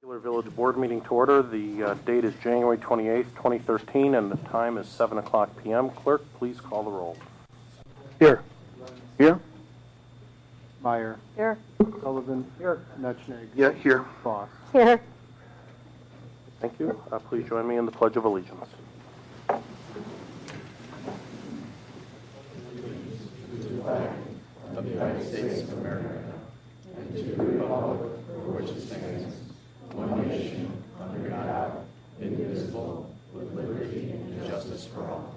Village Board meeting to order. The date is January 28th, 2013, and the time is 7 o'clock p.m. Clerk, please call the roll. Here. Here. Meyer. Here. Sullivan. Here. Nutschnig. Yeah, here. Voss. Here. Thank you. Please join me in the Pledge of Allegiance. Of the United States of America, and to the republic for which it stands, one nation, under God, indivisible, with liberty and justice for all.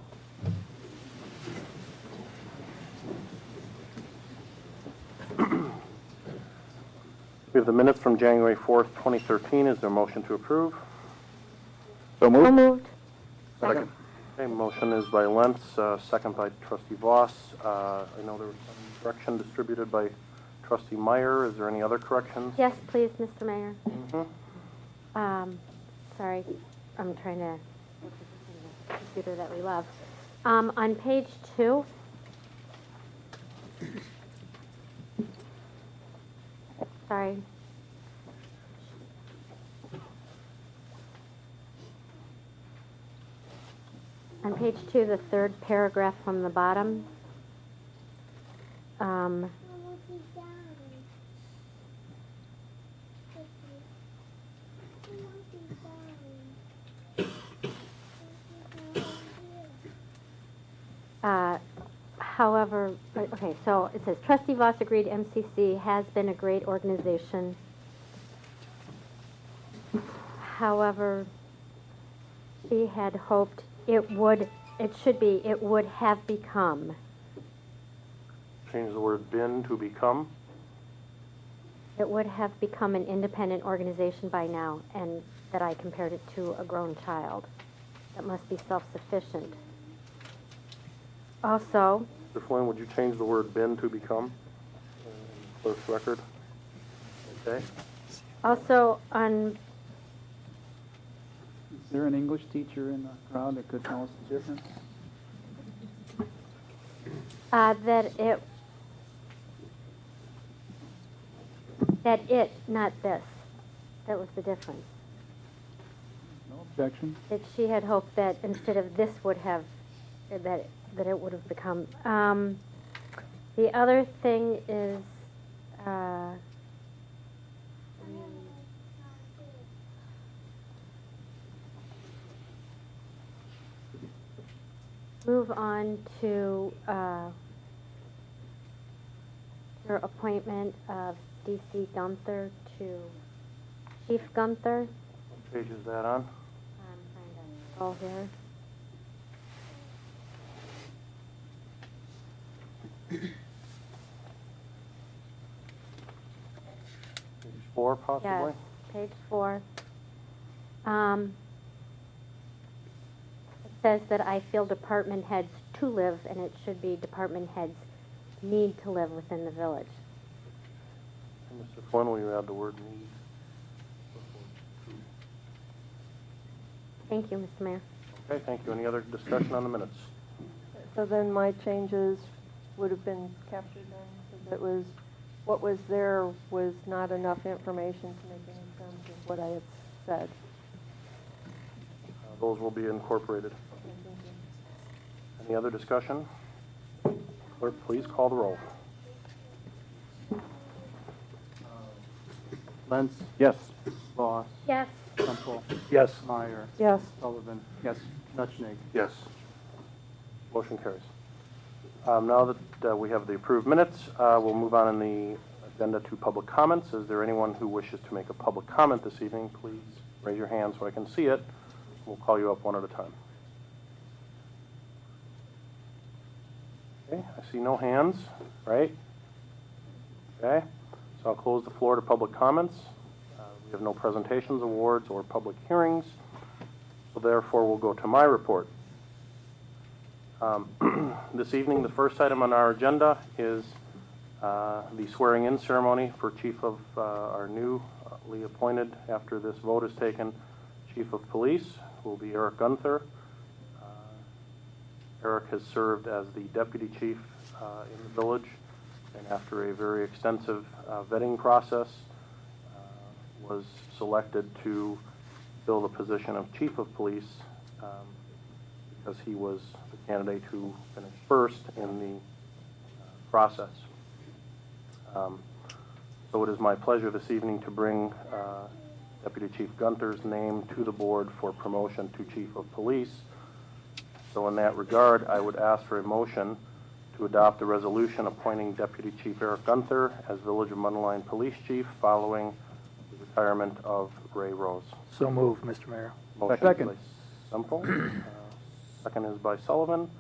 We have the minutes from January 4th, 2013. Is there a motion to approve? So moved. So moved. Second. Okay, motion is by Lentz, second by Trustee Voss. I know there was some correction distributed by Trustee Meyer. Is there any other corrections? Yes, please, Mr. Mayor. Mm-hmm. Sorry, I'm trying to look at the computer that we love. On page 2, sorry. On page 2, the third paragraph from the bottom. However, okay, so it says, Trustee Voss agreed MCC has been a great organization. However, she had hoped it would have become. Change the word been to become. It would have become an independent organization by now, and that I compared it to a grown child that must be self-sufficient. Also, Mr. Flynn, would you change the word been to become? Clerk's record. Okay. also on, Is there an English teacher in the crowd that could tell us the difference? not this. That was the difference. No objection. That she had hoped that instead of this would have, that it would have become. The other thing is, move on to her appointment of D.C. Gunther to Chief Gunther. What page is that on? I'm trying to scroll here. Page 4, possibly? Yes, page 4. It says that I feel department heads to live, and it should be department heads need to live within the village. Mr. Flynn, will you add the word need? Thank you, Mr. Mayor. Okay, thank you. Any other discussion on the minutes? So then my changes would have been captured then, because it was, what was there was not enough information to make any sense of what I had said. Those will be incorporated. Any other discussion? Clerk, please call the roll. Lentz? Yes. Voss? Yes. Temple? Yes. Meyer? Yes. Sullivan? Yes. Nutschnig? Yes. Motion carries. Now that we have the approved minutes, we'll move on in the agenda to public comments. Is there anyone who wishes to make a public comment this evening? Please raise your hand so I can see it. We'll call you up one at a time. Okay, I see no hands, right? Okay, so I'll close the floor to public comments. We have no presentations, awards, or public hearings, so therefore we'll go to my report. This evening, the first item on our agenda is the swearing-in ceremony for Chief of our newly appointed, after this vote is taken, Chief of Police, who will be Eric Gunther. Eric has served as the Deputy Chief in the village, and after a very extensive vetting process, was selected to fill the position of Chief of Police because he was the candidate who finished first in the process. So it is my pleasure this evening to bring Deputy Chief Gunter's name to the board for promotion to Chief of Police. So in that regard, I would ask for a motion to adopt a resolution appointing Deputy Chief Eric Gunter as Village of Mundelein Police Chief following the retirement of Ray Rose. So moved, Mr. Mayor. Motion Second. by Semple. Second is by Sullivan.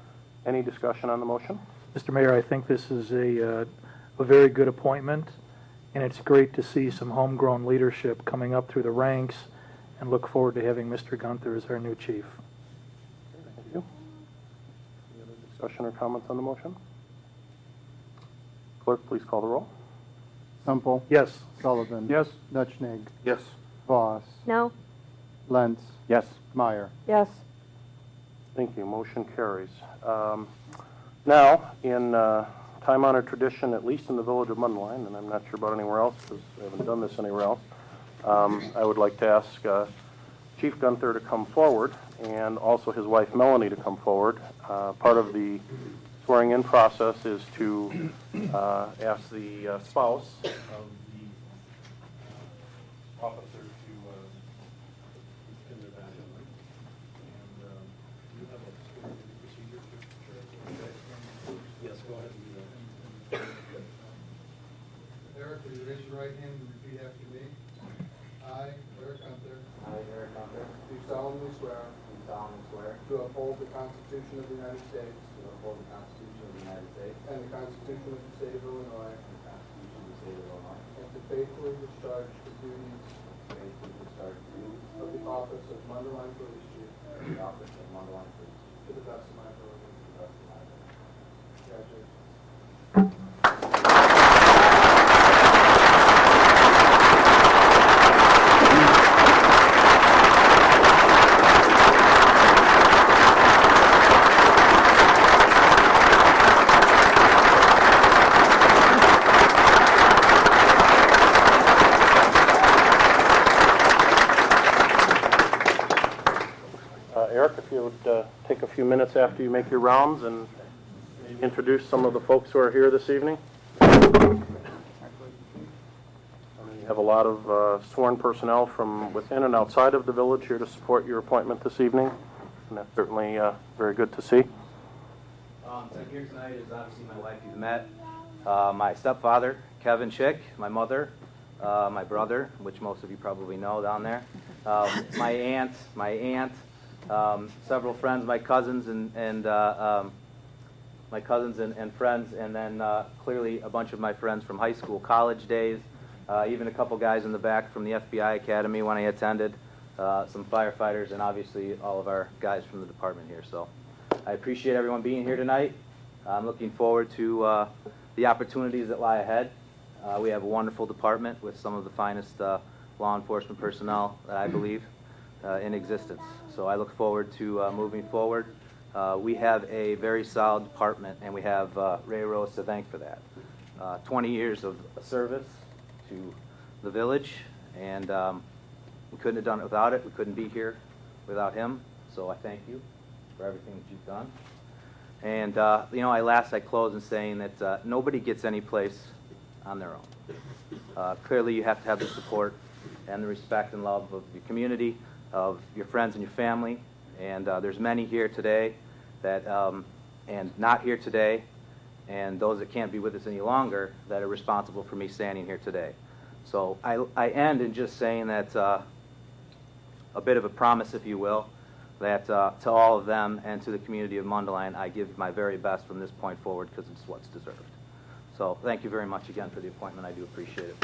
Any discussion on the motion? Mr. Mayor, I think this is a very good appointment, and it's great to see some homegrown leadership coming up through the ranks, and look forward to having Mr. Gunter as our new chief. Thank you. Any other discussion or comments on the motion? Clerk, please call the roll. Semple. Yes. Sullivan. Yes. Dutschnig. Yes. Voss. No? Lentz. Yes. Meyer. Yes. Thank you. Motion carries. Now, in time-honored tradition, at least in the Village of Mundelein, and I'm not sure about anywhere else because I haven't done this anywhere else, I would like to ask Chief Gunter to come forward and also his wife Melanie to come forward. Part of the swearing-in process is to ask the spouse of the officer to pin their badge on them. And you have a swearing-in procedure to Yes, go ahead and do that. Eric, will you raise your right hand and repeat after me? I, Eric Gunter, I, Eric Hunter, do solemnly swear do solemnly swear to uphold the Constitution of the United States to uphold the Constitution of the United States and the Constitution of the State of Illinois, and the Constitution of the State of Illinois, and to faithfully discharge the duties and to faithfully discharge the duties of the office of Mundelein Police Chief of the office of Mundelein Police Chief to the best of my ability. to the best of my ability. Congratulations. Eric, if you would take a few minutes after you make your rounds and maybe introduce some of the folks who are here this evening. You have a lot of sworn personnel from within and outside of the village here to support your appointment this evening, and that's certainly very good to see. So here tonight is obviously my wife you've met, my stepfather, Kevin Schick, my mother, my brother, which most of you probably know down there, my aunt, several friends, my cousins and friends, and then clearly a bunch of my friends from high school, college days, even a couple guys in the back from the FBI Academy when I attended, some firefighters, and obviously all of our guys from the department here. So I appreciate everyone being here tonight. I'm looking forward to the opportunities that lie ahead. We have a wonderful department with some of the finest law enforcement personnel that I believe in existence. So I look forward to moving forward. We have a very solid department, and we have Ray Rose to thank for that. 20 years of service to the village, and we couldn't have done it without it. We couldn't be here without him. So I thank you for everything that you've done. And I close in saying that nobody gets any place on their own. Clearly, you have to have the support and the respect and love of your community, of your friends and your family, and there's many here today that, and not here today, and those that can't be with us any longer that are responsible for me standing here today. So I end in just saying that a bit of a promise, if you will, that to all of them and to the community of Mundelein, I give my very best from this point forward because it's what's deserved. So thank you very much again for the appointment. I do appreciate it.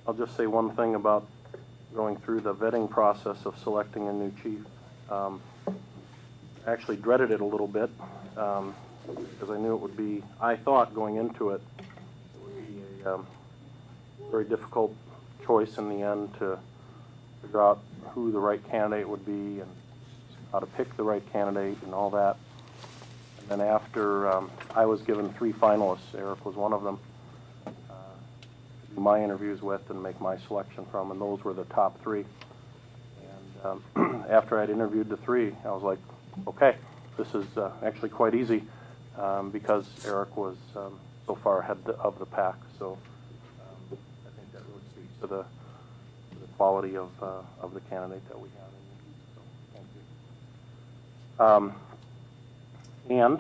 I'll just say one thing about going through the vetting process of selecting a new chief. I actually dreaded it a little bit because I knew it would be, I thought going into it, it would be a very difficult choice in the end to figure out who the right candidate would be and how to pick the right candidate and all that. And then after I was given 3 finalists, Eric was one of them, to do my interviews with and make my selection from, and those were the top 3. And after I'd interviewed the 3, I was like, okay, this is actually quite easy because Eric was so far ahead of the pack. So I think that really speaks to the quality of the candidate that we have. So thank you. And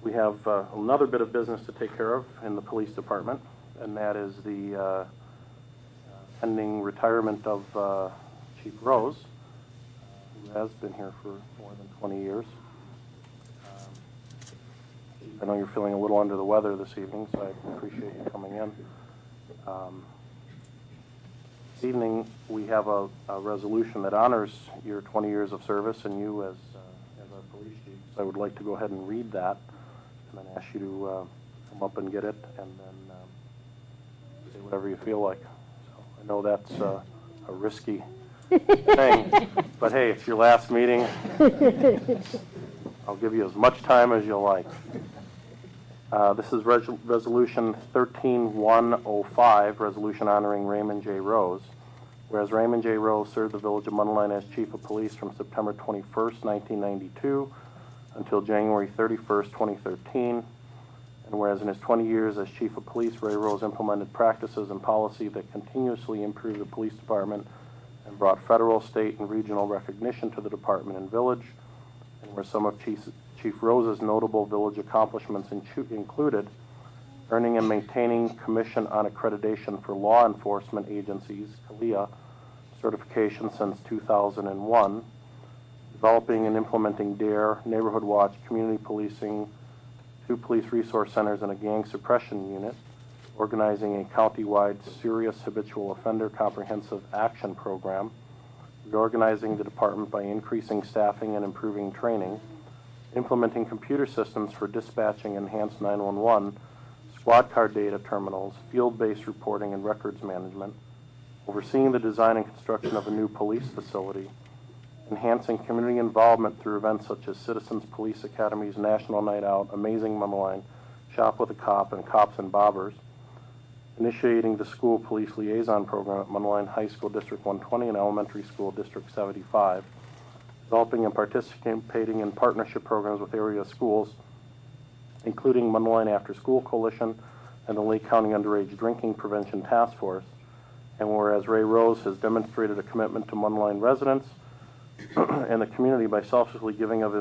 we have another bit of business to take care of in the police department, and that is the pending retirement of Chief Rose, who has been here for more than 20 years. I know you're feeling a little under the weather this evening, so I appreciate you coming in. This evening, we have a resolution that honors your 20 years of service and you as our police chief. So I would like to go ahead and read that and then ask you to come up and get it and then say whatever you feel like. So I know that's a risky thing, but hey, it's your last meeting. I'll give you as much time as you'll like. This is Resolution 13-105, Resolution honoring Raymond J. Rose. Whereas Raymond J. Rose served the Village of Mundelein as Chief of Police from September 21st, 1992 until January 31st, 2013. And whereas in his 20 years as Chief of Police, Ray Rose implemented practices and policy that continuously improved the police department and brought federal, state, and regional recognition to the department and village. And where some of Chief Rose's notable village accomplishments included earning and maintaining Commission on Accreditation for Law Enforcement Agencies, CALEA, certification since 2001, developing and implementing DARE, Neighborhood Watch, community policing, 2 police resource centers, and a gang suppression unit, organizing a county-wide serious habitual offender comprehensive action program, reorganizing the department by increasing staffing and improving training, implementing computer systems for dispatching enhanced 911, squad car data terminals, field-based reporting and records management, overseeing the design and construction of a new police facility, enhancing community involvement through events such as Citizens Police Academy's National Night Out, Amazing Mundelein, Shop with a Cop, and Cops and Bobbers, initiating the School Police Liaison Program at Mundelein High School District 120 and Elementary School District 75, developing and participating in partnership programs with area schools, including Mundelein After School Coalition and the Lake County Underage Drinking Prevention Task Force. And whereas Ray Rose has demonstrated a commitment to Mundelein residents and the community by selflessly giving of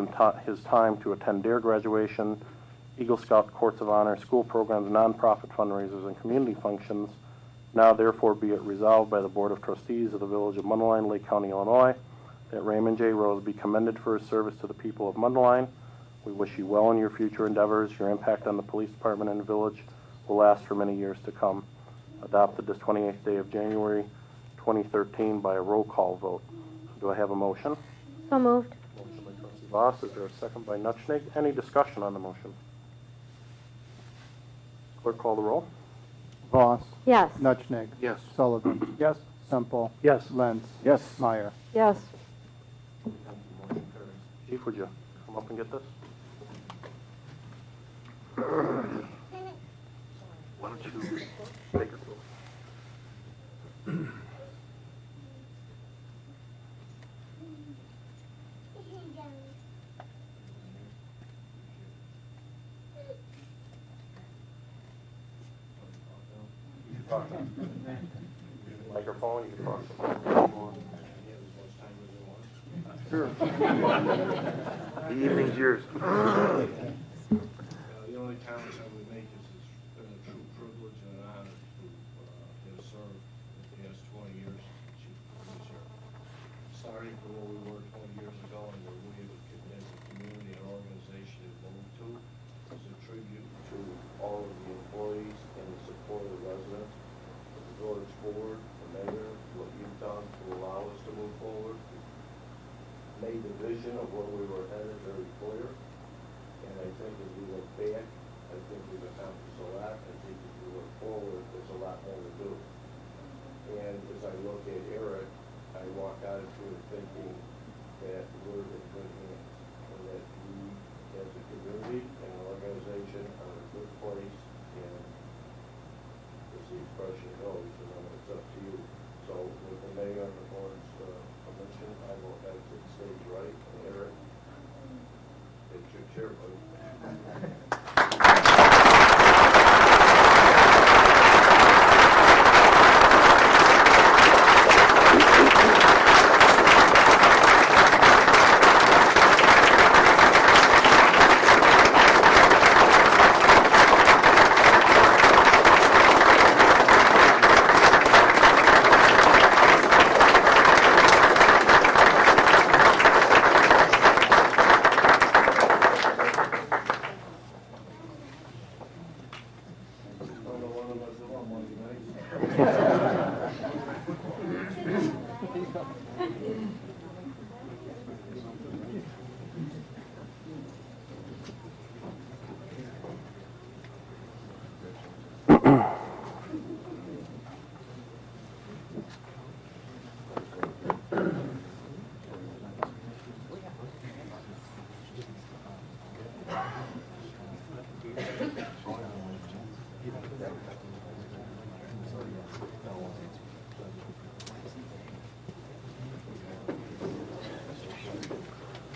his time to attend DARE graduation, Eagle Scout Courts of Honor, school programs, nonprofit fundraisers, and community functions, now therefore be it resolved by the Board of Trustees of the Village of Mundelein, Lake County, Illinois, that Raymond J. Rose be commended for his service to the people of Mundelein. We wish you well in your future endeavors. Your impact on the police department and the village will last for many years to come. Adopted this 28th day of January 2013 by a roll call vote. Do I have a motion? So moved. Motion by trustee Voss. Is there a second by Nutschnig? Any discussion on the motion? Clerk, call the roll. Voss. Yes. Nutschnig. Yes. Sullivan. Yes. Semple. Yes. Lentz. Yes. Meyer. Yes. Motion carries. Chief, would you come up and get this? Why don't you take it? Microphone, you can talk. Sure. The evening's yours. The only comments I would make is it's been a true privilege and an honor to have served the past 20 years as chief of police here. Starting from where we were 20 years ago and where we as a community and organization have moved to is a tribute to all of the employees and the support of the residents, the village board, the mayor, what you've done to allow us to move forward. made the vision of where we were headed very clear. And I think as we look back, I think we've accomplished a lot. I think as we look forward, there's a lot more to do. And as I look at Eric, I walk out of here thinking that we're in good hands, and that we, as a community and an organization, are in a good place. And as the expression goes, you know, it's up to you. So with the mayor and the board's permission, I will exit stage right. And Eric, it's your chair, buddy.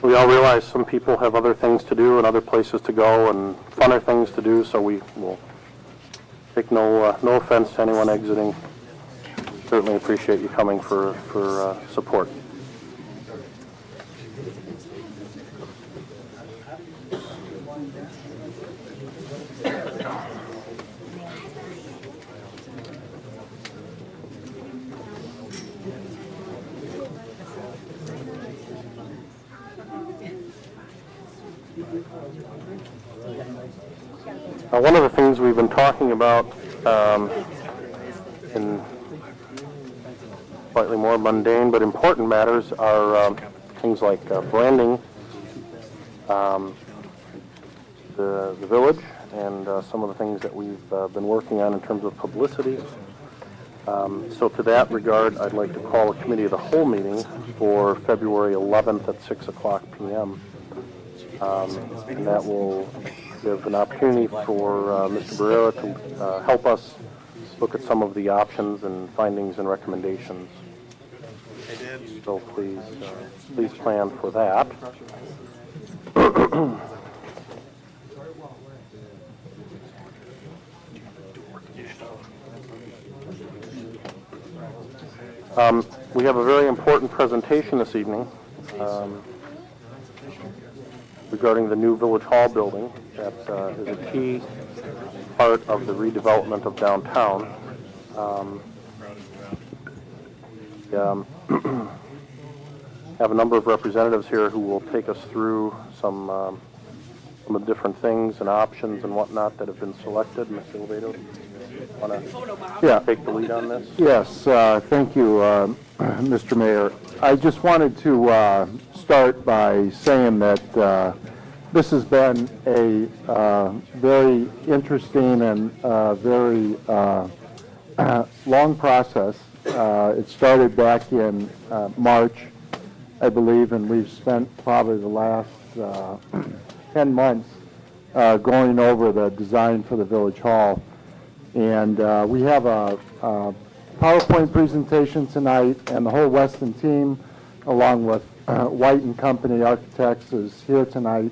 We all realize some people have other things to do and other places to go and funner things to do, so we will take no offense to anyone exiting. Certainly appreciate you coming for support. One of the things we've been talking about in slightly more mundane but important matters are things like branding the village and some of the things that we've been working on in terms of publicity. So to that regard, I'd like to call a committee of the whole meeting for February 11th at 6 o'clock p.m. And that will give an opportunity for Mr. Barrera to help us look at some of the options and findings and recommendations. So please plan for that. We have a very important presentation this evening regarding the new Village Hall building that is a key part of the redevelopment of downtown. Have a number of representatives here who will take us through some of the different things and options and whatnot that have been selected. Mr. Lovato, want to take the lead on this? Yes, thank you, Mr. Mayor. I just wanted to start by saying that this has been a very interesting and very long process. It started back in March, I believe, and we've spent probably the last 10 months going over the design for the Village Hall. And we have a PowerPoint presentation tonight, and the whole Weston team, along with White and Company Architects, is here tonight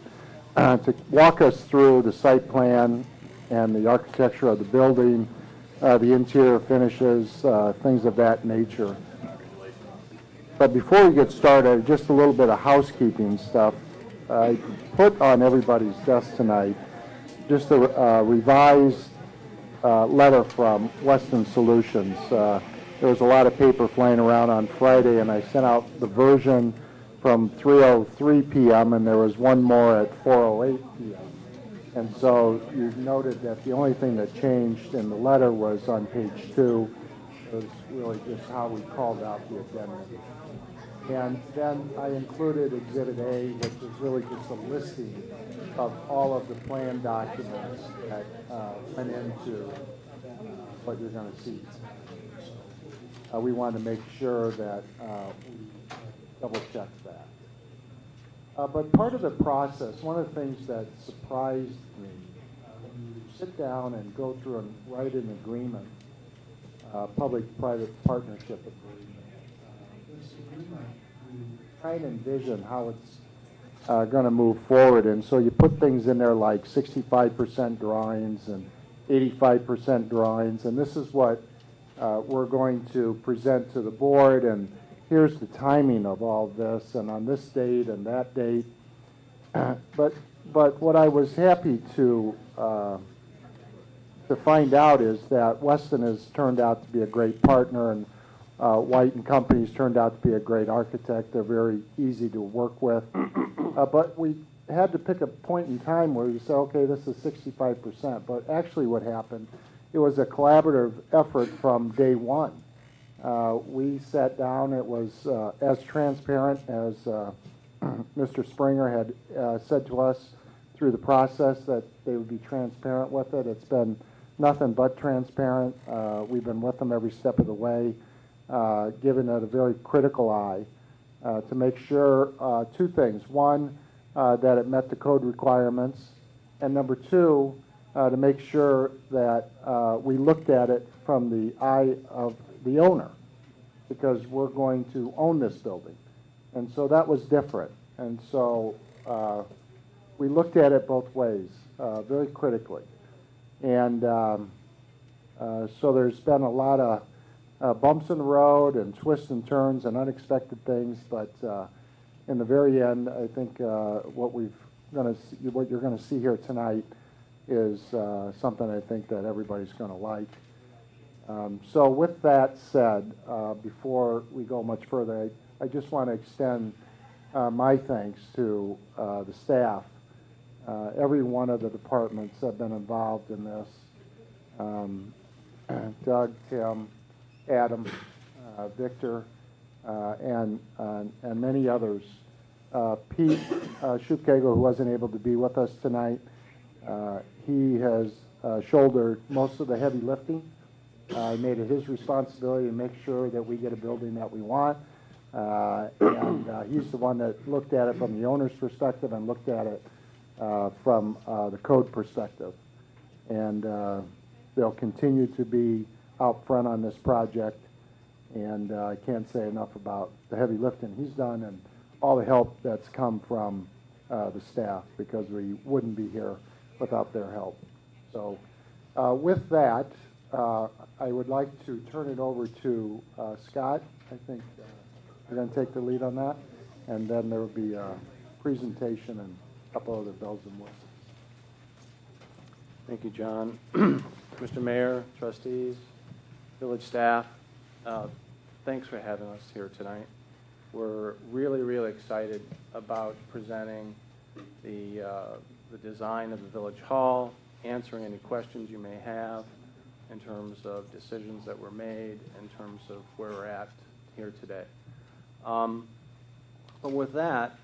to walk us through the site plan and the architecture of the building, the interior finishes, things of that nature. But before we get started, just a little bit of housekeeping stuff. I put on everybody's desk tonight just a revised letter from Weston Solutions. There was a lot of paper flying around on Friday, and I sent out the version from 3:03 p.m., and there was one more at 4:08 p.m. And so you've noted that the only thing that changed in the letter was on page 2. It was really just how we called out the addendum. And then I included Exhibit A, which is really just a listing of all of the plan documents that went into what you're going to see. We wanted to make sure that we double-checked that. But part of the process, one of the things that surprised me, when you sit down and go through and write an agreement, public-private partnership agreement, this agreement, you try and envision how it's going to move forward. And so you put things in there like 65% drawings and 85% drawings. And this is what we're going to present to the board. And here's the timing of all this, and on this date and that date. But what I was happy to find out is that Weston has turned out to be a great partner, and White and Company's turned out to be a great architect. They're very easy to work with. But we had to pick a point in time where you say, okay, this is 65%. But actually what happened, it was a collaborative effort from day one. We sat down. It was as transparent as Mr. Springer had said to us through the process that they would be transparent with it. It's been nothing but transparent. We've been with them every step of the way, giving it a very critical eye to make sure two things. One, that it met the code requirements, and number two, to make sure that we looked at it from the eye of the owner, because we're going to own this building. And so that was different. And so we looked at it both ways, very critically. And so there's been a lot of bumps in the road and twists and turns and unexpected things, but in the very end, I think what you're going to see here tonight is something I think that everybody's going to like. So with that said, before we go much further, I just want to extend my thanks to the staff. Every one of the departments have been involved in this. Doug, Tim, Adam, Victor, and many others. Pete Schupkegel, who wasn't able to be with us tonight, he has shouldered most of the heavy lifting. I made it his responsibility to make sure that we get a building that we want. And he's the one that looked at it from the owner's perspective and looked at it from the code perspective. And they'll continue to be out front on this project. And I can't say enough about the heavy lifting he's done and all the help that's come from the staff, because we wouldn't be here without their help. So with that, I would like to turn it over to Scott. I think you're going to take the lead on that. And then there will be a presentation and a couple other bells and whistles. Thank you, John. Mr. Mayor, trustees, village staff, thanks for having us here tonight. We're really, really excited about presenting the design of the Village Hall, answering any questions you may have in terms of decisions that were made, in terms of where we're at here today. But with that,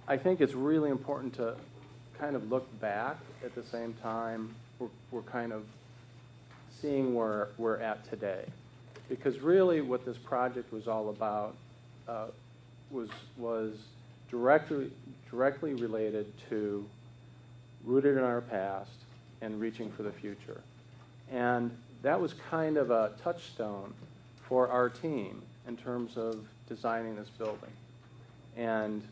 I think it's really important to kind of look back at the same time we're kind of seeing where we're at today. Because really what this project was all about was directly related to rooted in our past and reaching for the future. And that was kind of a touchstone for our team in terms of designing this building and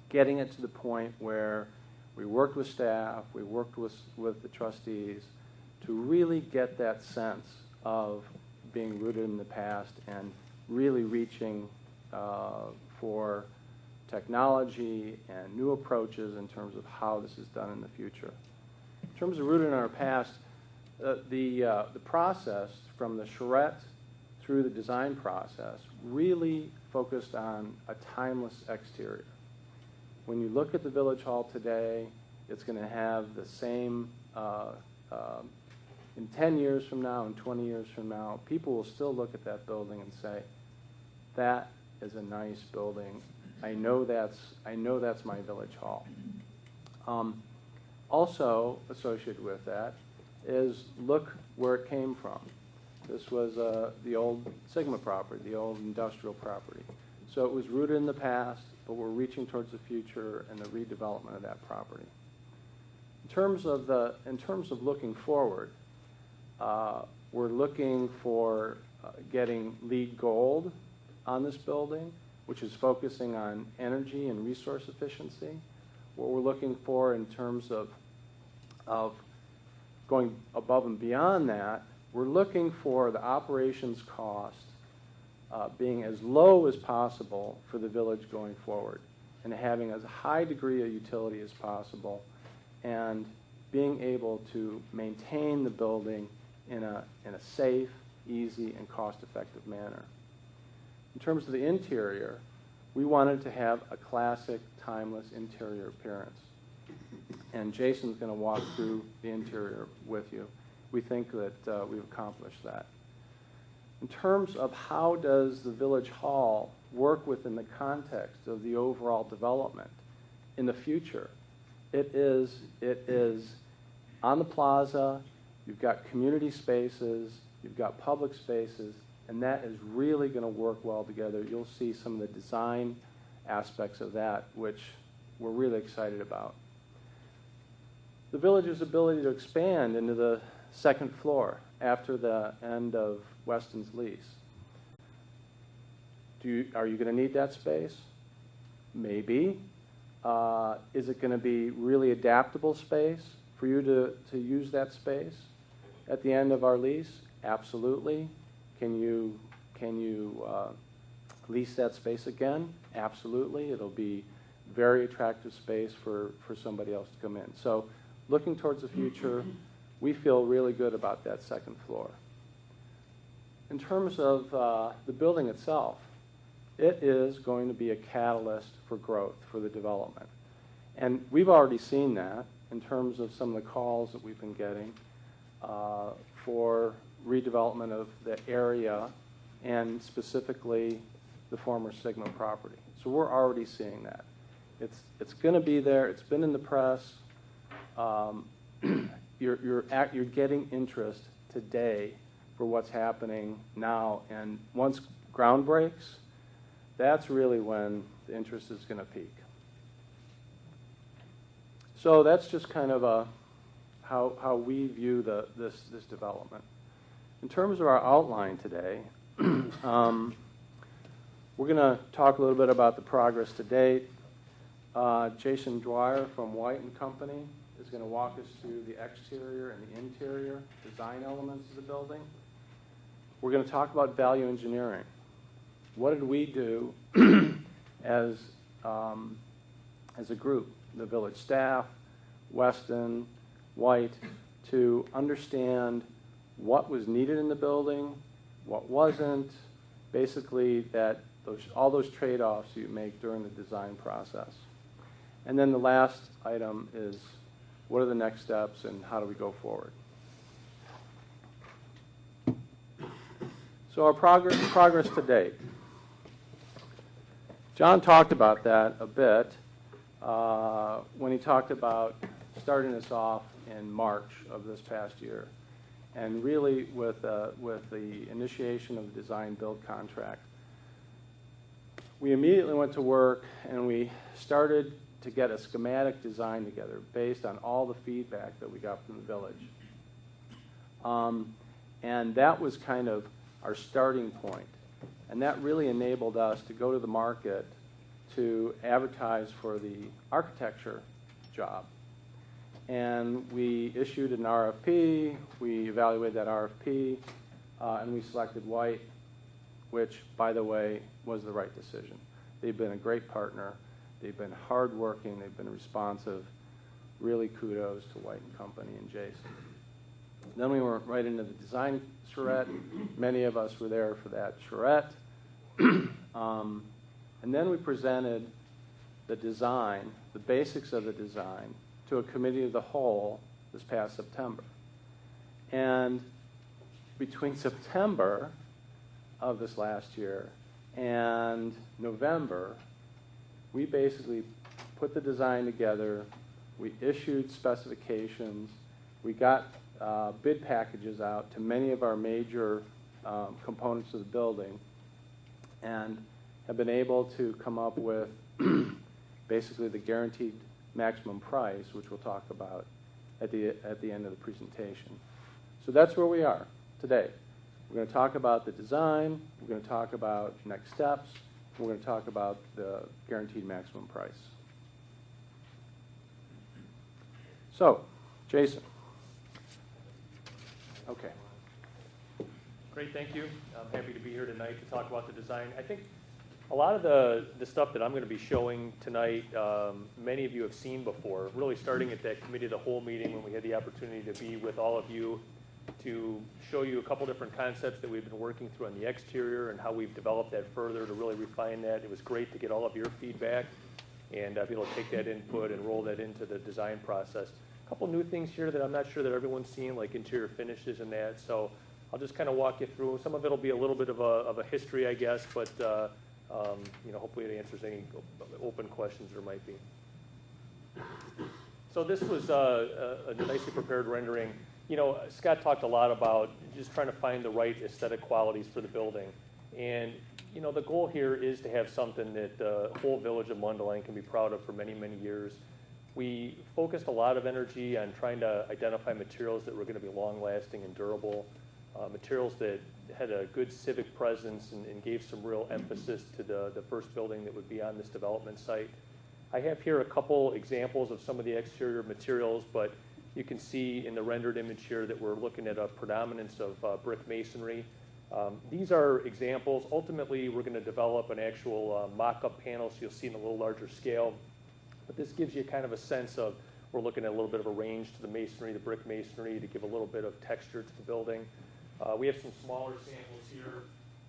getting it to the point where we worked with staff, we worked with the trustees to really get that sense of being rooted in the past and really reaching for technology and new approaches in terms of how this is done in the future. In terms of rooted in our past, the process from the charrette through the design process really focused on a timeless exterior. When you look at the Village Hall today, it's going to have the same, in 10 years from now and 20 years from now, people will still look at that building and say, that is a nice building. I know that's my village hall. Also associated with that is look where it came from. This was the old Sigma property, the old industrial property. So it was rooted in the past, but we're reaching towards the future and the redevelopment of that property. In terms of looking forward, we're looking for getting LEED Gold on this building, which is focusing on energy and resource efficiency. What we're looking for in terms of going above and beyond that, we're looking for the operations cost being as low as possible for the village going forward, and having as high degree of utility as possible, and being able to maintain the building in a safe, easy, and cost-effective manner. In terms of the interior, we wanted to have a classic, timeless interior appearance. And Jason's going to walk through the interior with you. We think that we've accomplished that. In terms of how does the Village Hall work within the context of the overall development in the future, it is on the plaza, you've got community spaces, you've got public spaces, and that is really going to work well together. You'll see some of the design aspects of that, which we're really excited about. The village's ability to expand into the second floor after the end of Weston's lease. Are you going to need that space? Maybe. Is it going to be really adaptable space for you to use that space at the end of our lease? Absolutely. Can you lease that space again? Absolutely. It'll be very attractive space for somebody else to come in. So looking towards the future, we feel really good about that second floor. In terms of the building itself, it is going to be a catalyst for growth for the development. And we've already seen that in terms of some of the calls that we've been getting for redevelopment of the area and specifically the former Sigma property. So we're already seeing that. It's going to be there. It's been in the press. You're getting interest today for what's happening now, and once ground breaks, that's really when the interest is going to peak. So that's just kind of how we view this development. In terms of our outline today, we're going to talk a little bit about the progress to date. Jason Dwyer from White & Company is going to walk us through the exterior and the interior design elements of the building. We're going to talk about value engineering. What did we do as a group, the village staff, Weston, White, to understand what was needed in the building, what wasn't, basically all those trade-offs you make during the design process. And then the last item is, what are the next steps and how do we go forward? So our progress to date. John talked about that a bit when he talked about starting us off in March of this past year, and really with the initiation of the design-build contract. We immediately went to work and we started to get a schematic design together based on all the feedback that we got from the village. And that was kind of our starting point. And that really enabled us to go to the market to advertise for the architecture job. And we issued an RFP, we evaluated that RFP, and we selected White, which, by the way, was the right decision. They've been a great partner. They've been hardworking. They've been responsive. Really kudos to White & Company and Jason. Then we went right into the design charrette. Many of us were there for that charrette. And then we presented the design, the basics of the design, to a committee of the whole this past September. And between September of this last year and November, we basically put the design together, we issued specifications, we got bid packages out to many of our major components of the building, and have been able to come up with basically the guaranteed maximum price, which we'll talk about at the end of the presentation. So that's where we are today. We're going to talk about the design, we're going to talk about next steps, we're going to talk about the guaranteed maximum price. So, Jason. Okay. Great, thank you. I'm happy to be here tonight to talk about the design. I think a lot of the stuff that I'm going to be showing tonight, many of you have seen before, really starting at that committee of the whole meeting when we had the opportunity to be with all of you to show you a couple different concepts that we've been working through on the exterior and how we've developed that further to really refine that. It was great to get all of your feedback and be able to take that input and roll that into the design process. A couple new things here that I'm not sure that everyone's seen, like interior finishes and that, so I'll just kind of walk you through. Some of it will be a little bit of a history, I guess, but hopefully it answers any open questions there might be. So this was a nicely prepared rendering. Scott talked a lot about just trying to find the right aesthetic qualities for the building. And, the goal here is to have something that the whole village of Mundelein can be proud of for many, many years. We focused a lot of energy on trying to identify materials that were going to be long-lasting and durable, materials that had a good civic presence and gave some real emphasis to the first building that would be on this development site. I have here a couple examples of some of the exterior materials, but you can see in the rendered image here that we're looking at a predominance of brick masonry. These are examples. Ultimately, we're going to develop an actual mock-up panel, so you'll see in a little larger scale. But this gives you kind of a sense of, we're looking at a little bit of a range to the masonry, the brick masonry, to give a little bit of texture to the building. We have some smaller samples here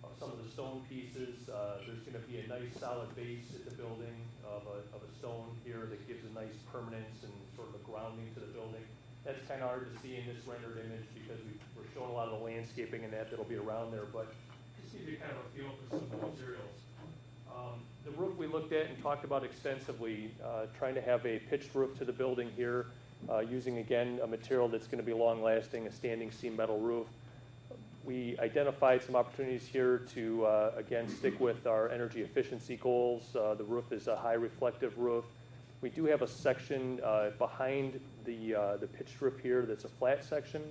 of some of the stone pieces. There's going to be a nice solid base at the building of a stone here that gives a nice permanence and sort of a grounding to the building. That's kind of hard to see in this rendered image because we're showing a lot of the landscaping and that'll be around there, but just gives you kind of a feel for some of the materials. The roof we looked at and talked about extensively, trying to have a pitched roof to the building here, using again a material that's going to be long-lasting, a standing seam metal roof. We identified some opportunities here to, again, stick with our energy efficiency goals. The roof is a high reflective roof. We do have a section behind the pitched roof here that's a flat section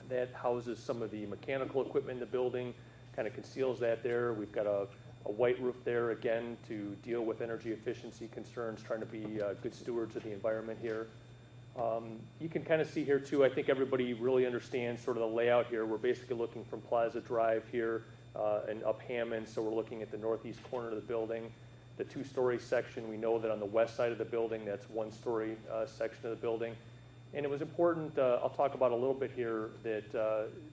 that houses some of the mechanical equipment in the building, kind of conceals that there. We've got a white roof there, again, to deal with energy efficiency concerns, trying to be good stewards of the environment here. You can kind of see here too, I think everybody really understands sort of the layout here. We're basically looking from Plaza Drive here and up Hammond, so we're looking at the northeast corner of the building. The two-story section, we know that on the west side of the building, that's one-story section of the building. And it was important, I'll talk about a little bit here, that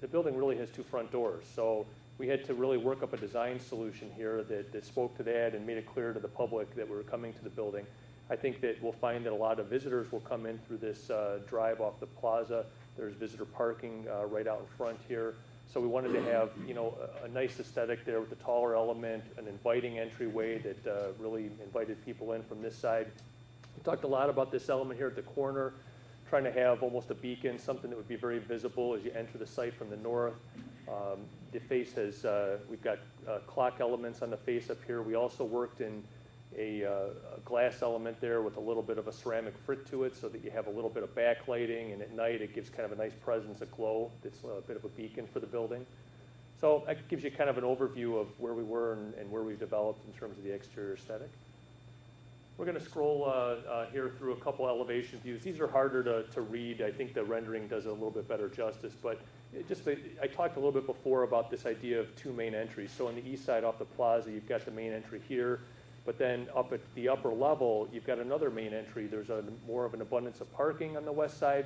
the building really has two front doors. So we had to really work up a design solution here that spoke to that and made it clear to the public that we were coming to the building. I think that we'll find that a lot of visitors will come in through this drive off the plaza. There's visitor parking right out in front here. So we wanted to have, a nice aesthetic there with the taller element, an inviting entryway that really invited people in from this side. We talked a lot about this element here at the corner, trying to have almost a beacon, something that would be very visible as you enter the site from the north. The face has, we've got clock elements on the face up here. We also worked in a glass element there with a little bit of a ceramic frit to it so that you have a little bit of backlighting, and at night it gives kind of a nice presence, a glow that's a bit of a beacon for the building. So that gives you kind of an overview of where we were and where we've developed in terms of the exterior aesthetic. We're going to scroll here through a couple elevation views. These are harder to read. I think the rendering does a little bit better justice, but I talked a little bit before about this idea of two main entries. So on the east side off the plaza, you've got the main entry here. But then up at the upper level, you've got another main entry. There's more of an abundance of parking on the west side.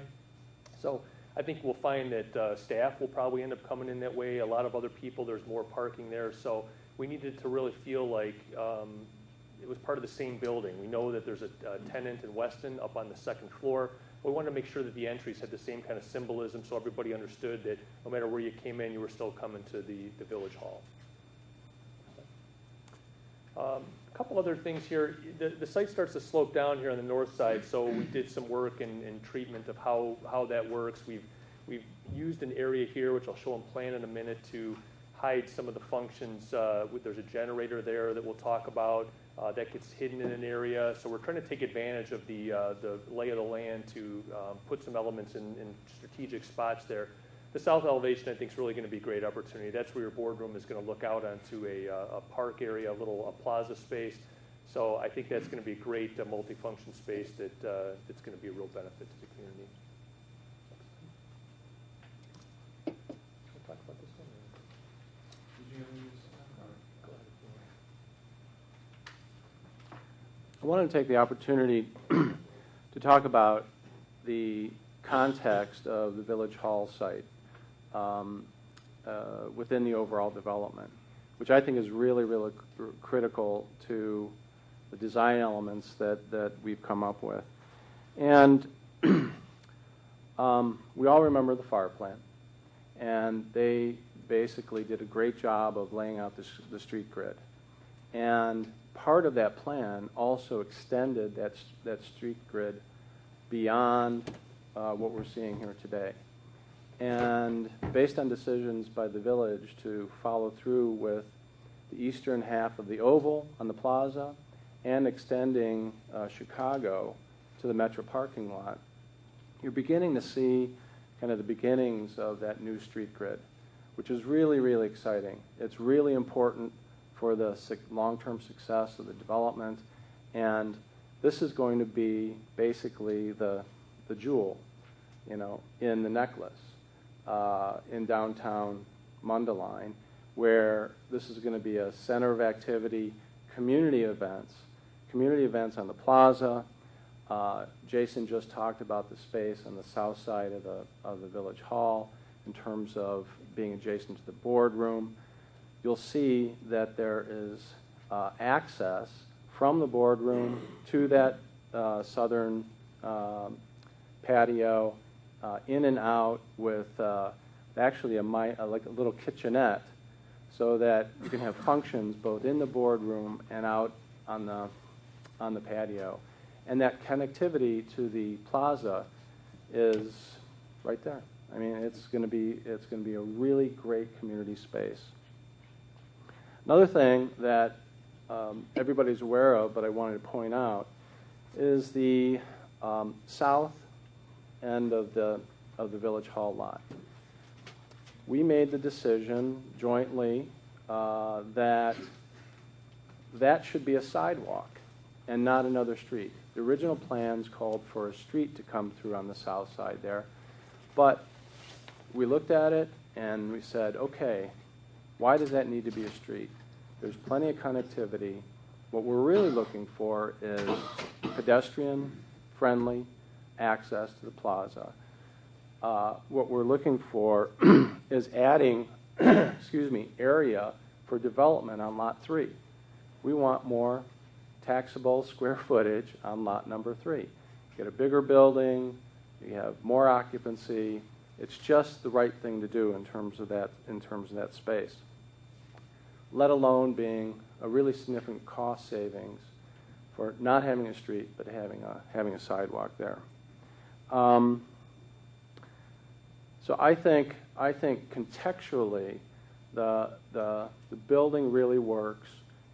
So I think we'll find that staff will probably end up coming in that way. A lot of other people, there's more parking there. So we needed to really feel like it was part of the same building. We know that there's a tenant in Weston up on the second floor. We wanted to make sure that the entries had the same kind of symbolism so everybody understood that no matter where you came in, you were still coming to the village hall. A couple other things here. The site starts to slope down here on the north side, so we did some work and treatment of how that works. We've used an area here, which I'll show on plan in a minute, to hide some of the functions. There's a generator there that we'll talk about that gets hidden in an area. So we're trying to take advantage of the lay of the land to put some elements in strategic spots there. The south elevation, I think, is really going to be a great opportunity. That's where your boardroom is going to look out onto a park area, a plaza space. So I think that's going to be a great multifunction space that's going to be a real benefit to the community. We'll talk about this one. Did you use Go ahead. I wanted to take the opportunity to talk about the context of the Village Hall site within the overall development, which I think is really, really critical to the design elements that we've come up with. And we all remember the fire plan, and they basically did a great job of laying out the street grid. And part of that plan also extended that street grid beyond what we're seeing here today. And based on decisions by the village to follow through with the eastern half of the oval on the plaza and extending Chicago to the Metro parking lot, you're beginning to see kind of the beginnings of that new street grid, which is really, really exciting. It's really important for the long-term success of the development, and this is going to be basically the jewel, in the necklace in downtown Mundelein, where this is going to be a center of activity, community events on the plaza. Jason just talked about the space on the south side of the Village Hall in terms of being adjacent to the boardroom. You'll see that there is access from the boardroom to that southern patio, in and out with actually like a little kitchenette, so that you can have functions both in the boardroom and out on the patio. And that connectivity to the plaza is right there. I mean, it's going to be a really great community space. Another thing that everybody's aware of, but I wanted to point out, is the south end of the Village Hall lot. We made the decision jointly that should be a sidewalk and not another street. The original plans called for a street to come through on the south side there, but we looked at it and we said, okay, why does that need to be a street? There's plenty of connectivity. What we're really looking for is pedestrian-friendly access to the plaza. What we're looking for is adding, area for development on Lot 3. We want more taxable square footage on lot number 3. Get a bigger building, you have more occupancy. It's just the right thing to do in terms of that space, let alone being a really significant cost savings for not having a street but having a sidewalk there. So I think contextually the building really works.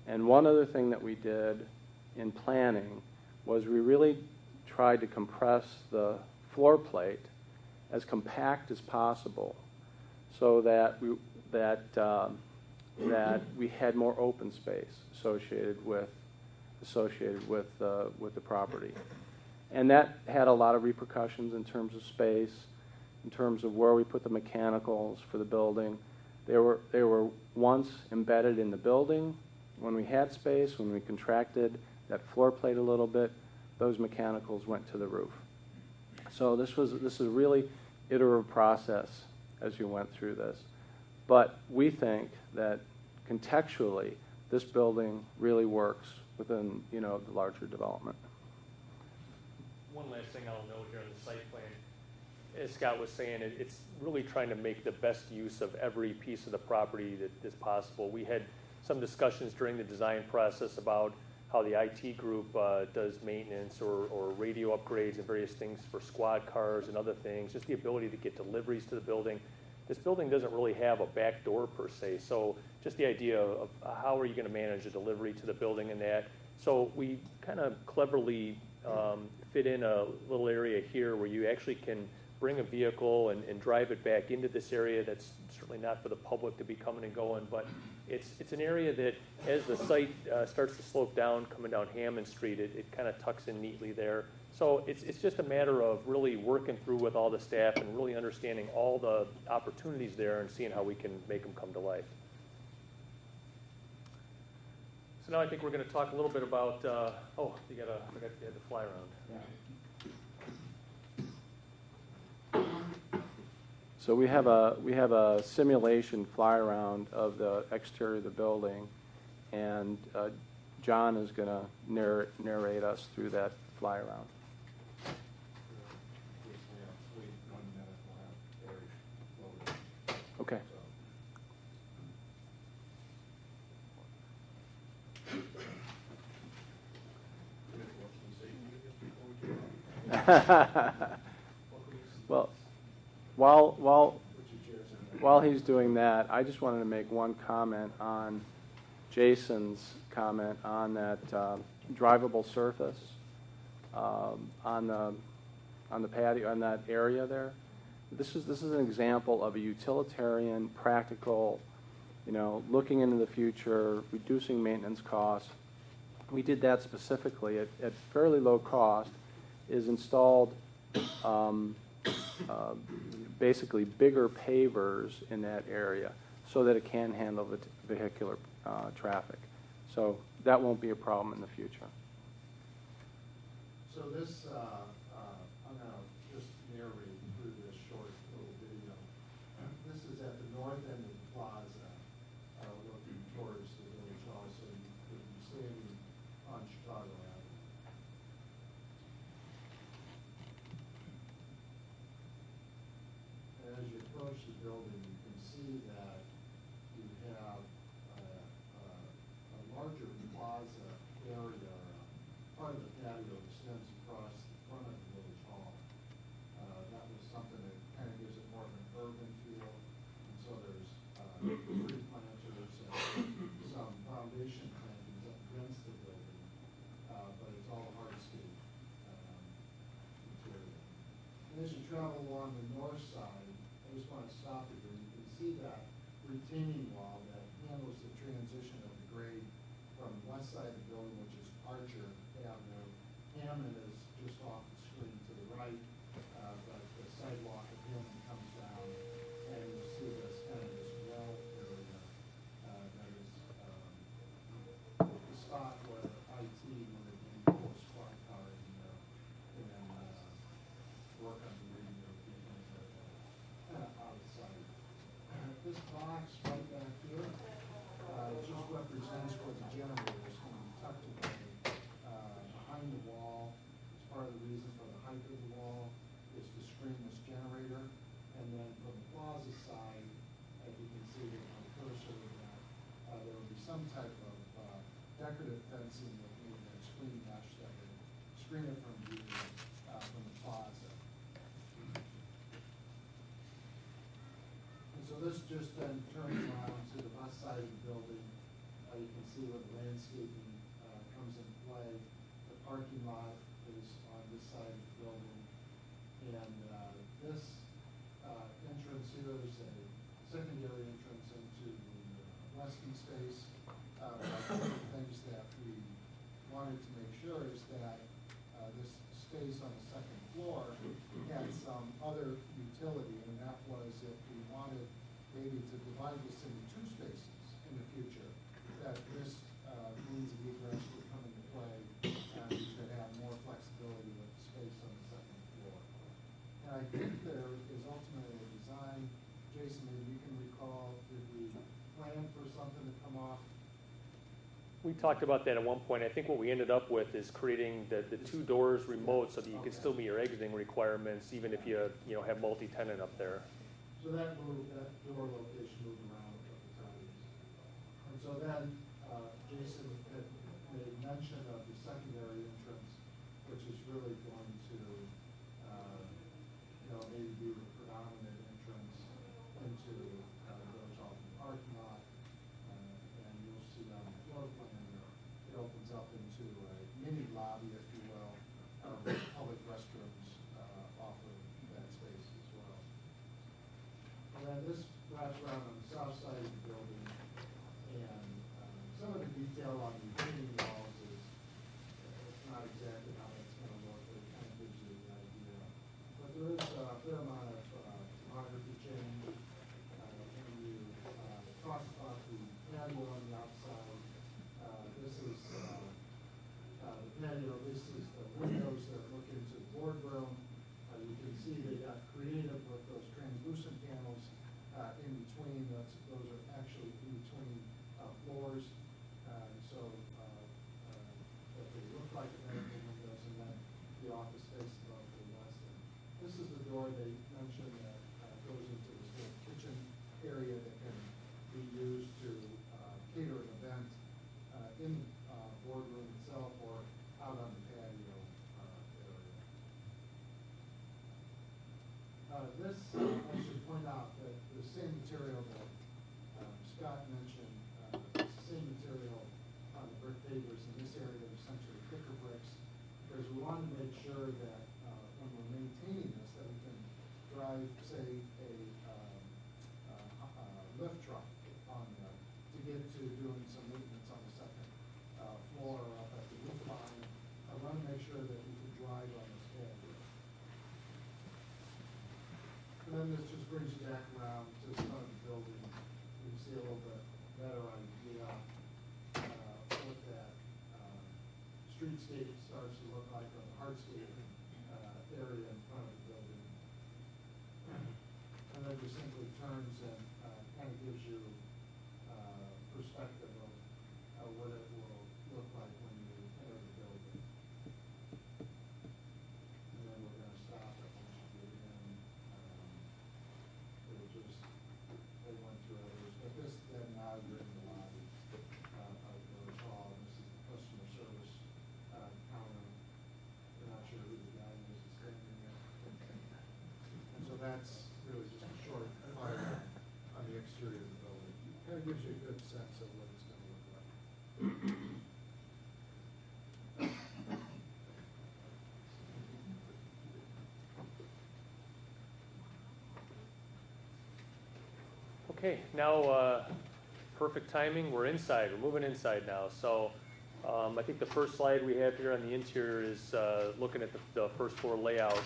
And one other thing that we did in planning was we really tried to compress the floor plate as compact as possible, so that we had more open space associated with the property, and that had a lot of repercussions in terms of space, in terms of where we put the mechanicals for the building. They were once embedded in the building. When we had space, when we contracted that floor plate a little bit, those mechanicals went to the roof. So this is a really iterative process as you went through this. But we think that contextually, this building really works within the larger development. One last thing I'll note here on the site plan, as Scott was saying, it's really trying to make the best use of every piece of the property that is possible. We had some discussions during the design process about how the IT group does maintenance or radio upgrades and various things for squad cars and other things, just the ability to get deliveries to the building. This building doesn't really have a back door per se, so just the idea of how are you going to manage a delivery to the building and that. So we kind of cleverly fit in a little area here where you actually can bring a vehicle and drive it back into this area that's certainly not for the public to be coming and going, but it's an area that as the site starts to slope down, coming down Hammond Street, it kind of tucks in neatly there. So it's just a matter of really working through with all the staff and really understanding all the opportunities there and seeing how we can make them come to life. So now I think we're going to talk a little bit about, I forgot you had the fly around. So we have a simulation fly around of the exterior of the building, and John is going to narrate us through that fly around. Okay. Well, while he's doing that, I just wanted to make one comment on Jason's comment on that drivable surface on the patio, on that area there. This is an example of a utilitarian, practical, looking into the future, reducing maintenance costs. We did that specifically at fairly low cost. Is installed basically bigger pavers in that area so that it can handle the vehicular traffic. So that won't be a problem in the future. So this, I'm going to just narrate through this short little video. This is at the north end of the plaza, looking towards the village hall, so you could be standing on Chicago Avenue. As you approach the building, you can see that you have a larger plaza area. Part of the patio extends across the front of the village hall. That was something that kind of gives it more of an urban feel. And so there's tree planters and some foundation plantings up against the building, but it's all hardscape material. And as you travel along the north side, I just want to stop you here. You can see that retaining wall that handles the transition of the grade from the west side of the building, which is Archer Avenue. Hammond is just off the screen to the right, but the sidewalk of Hammond comes down, and you see this kind of this well area that is the spot where IT would have been pull a squad car in there and work on the radio and things like that, kind of out of sight. This box right back here just represents where the generator is going to be tucked away behind the wall. It's part of the reason for the height of the wall is to screen this generator. And then from the plaza side, as you can see with my cursor, that there will be some type of decorative fencing that made that screen mesh that would screen it from view from the plaza. And so this just then turns around to the west side of the building. You can see where the landscaping comes into play. The parking lot is on this side of the building. And this entrance here is a secondary entrance into the resting space. One of the things that we wanted to make sure is that this space on the second floor had some other utility, and that was if we wanted maybe to divide this into two spaces in the future, that this means of egress would come into play and you could have more flexibility with the space on the second floor. And I think there is ultimately a design. Jason, maybe you can recall, did we plan for something to come off? We talked about that at one point. I think what we ended up with is creating the two doors remote so that you can still meet your exiting requirements even if you have multi-tenant up there. So that door location moved around a couple times. so then, Jason had made mention of the secondary entrance, which is really going to, maybe be the predominant entrance into the village hall parking lot. And you'll see on the floor plan there, it opens up into a mini lobby, if you will, with public restrooms off of that space as well. And then this wraps around on the south side of the building, and some of the detail on the retaining walls is not exactly how that's going to look, but it kind of gives you the idea. But there is a fair amount of topography change. When you talk about the patio on the outside, this is the patio, this is the windows that look into the boardroom. You can see they got creative with those translucent panels in between. Those are actually in between floors. So that they look like American windows, and then the office space above the west end. This is the door they mentioned that goes into this little kitchen area that can be used to cater an event in the boardroom itself or out on the patio area. This, I should point out that the same material that Scott mentioned, it's the same material on the brick pavers in this area, essentially thicker bricks, because we want to make sure that when we're maintaining this, that we can drive, say, a lift truck on there to get to doing some maintenance on the second floor or up at the roof line. I want to make sure that we can drive on this patio. And then this just brings you back around to the front of the building. You can see a little bit better idea what that streetscape starts to look like, or the hardscape area in front of the building. And then just simply turns and kind of gives you perspective of what it will look like when you enter the building. And then we're going to stop it once you get in. It'll just, they went through others, but this, then now you're in the lobby of Village Hall. This is the customer service counter. We're not sure who the guy is that's standing there. And so that's really just a short flyer on the exterior of the building. Kind of gives you a good sense of what it's going to look like. Okay, now, perfect timing, we're inside, we're moving inside now. So I think the first slide we have here on the interior is looking at the first floor layout.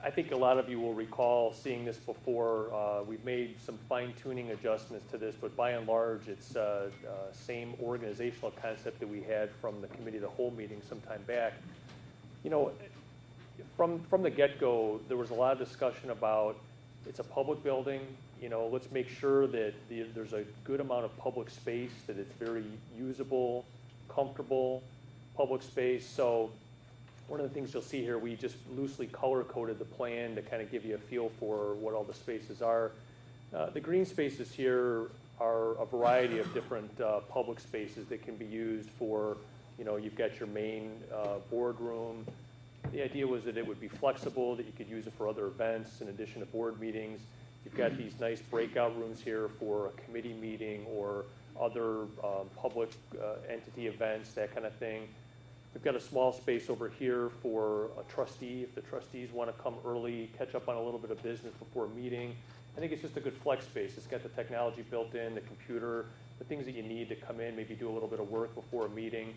I think a lot of you will recall seeing this before. We've made some fine-tuning adjustments to this, but by and large, it's same organizational concept that we had from the committee of the whole meeting some time back. You know, from the get-go, there was a lot of discussion about it's a public building. You know, let's make sure that there's a good amount of public space, that it's very usable, comfortable public space. So one of the things you'll see here, we just loosely color-coded the plan to kind of give you a feel for what all the spaces are. The green spaces here are a variety of different public spaces that can be used for, you know, you've got your main boardroom. The idea was that it would be flexible, that you could use it for other events in addition to board meetings. You've got these nice breakout rooms here for a committee meeting or other public entity events, that kind of thing. We've got a small space over here for a trustee, if the trustees want to come early, catch up on a little bit of business before a meeting. I think it's just a good flex space. It's got the technology built in, the computer, the things that you need to come in, maybe do a little bit of work before a meeting.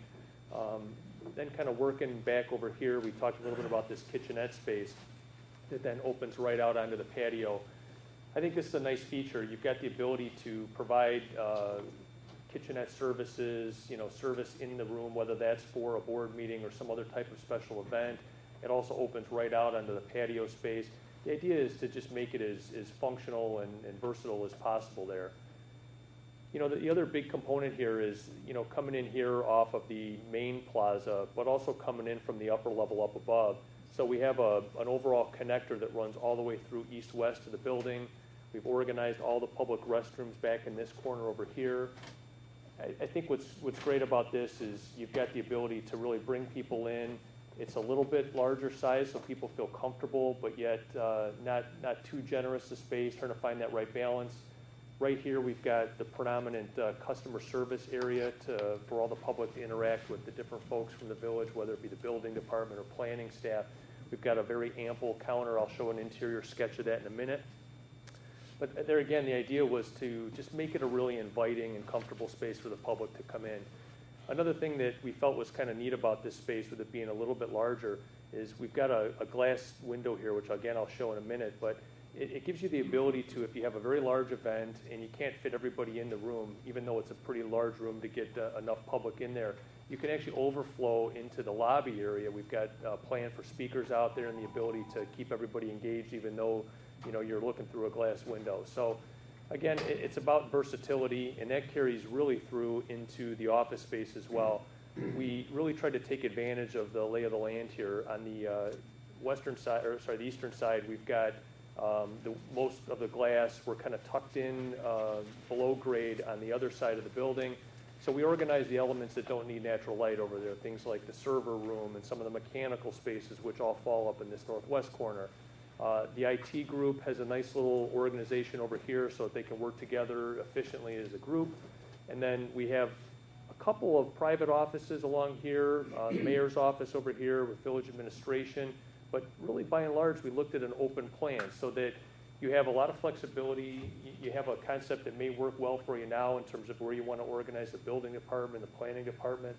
Then kind of working back over here, we talked a little bit about this kitchenette space that then opens right out onto the patio. I think this is a nice feature. You've got the ability to provide kitchenette services, you know, service in the room, whether that's for a board meeting or some other type of special event. It also opens right out onto the patio space. The idea is to just make it as functional and versatile as possible there. You know, the other big component here is, you know, coming in here off of the main plaza, but also coming in from the upper level up above. So we have an overall connector that runs all the way through east-west of the building. We've organized all the public restrooms back in this corner over here. I think what's great about this is you've got the ability to really bring people in. It's a little bit larger size so people feel comfortable, but yet not too generous a space, trying to find that right balance. Right here we've got the predominant customer service area for all the public to interact with the different folks from the village, whether it be the building department or planning staff. We've got a very ample counter. I'll show an interior sketch of that in a minute. But there again, the idea was to just make it a really inviting and comfortable space for the public to come in. Another thing that we felt was kind of neat about this space, with it being a little bit larger, is we've got a glass window here, which again I'll show in a minute, but it gives you the ability to, if you have a very large event and you can't fit everybody in the room, even though it's a pretty large room to get enough public in there, you can actually overflow into the lobby area. We've got a plan for speakers out there and the ability to keep everybody engaged, even though you're looking through a glass window. So again, it's about versatility, and that carries really through into the office space as well. We really tried to take advantage of the lay of the land here. On the the eastern side, we've got most of the glass. We're kind of tucked in below grade on the other side of the building. So we organize the elements that don't need natural light over there, things like the server room and some of the mechanical spaces, which all fall up in this northwest corner. The IT group has a nice little organization over here so that they can work together efficiently as a group. And then we have a couple of private offices along here, the mayor's office over here with village administration. But really, by and large, we looked at an open plan so that you have a lot of flexibility. You have a concept that may work well for you now in terms of where you want to organize the building department, the planning department,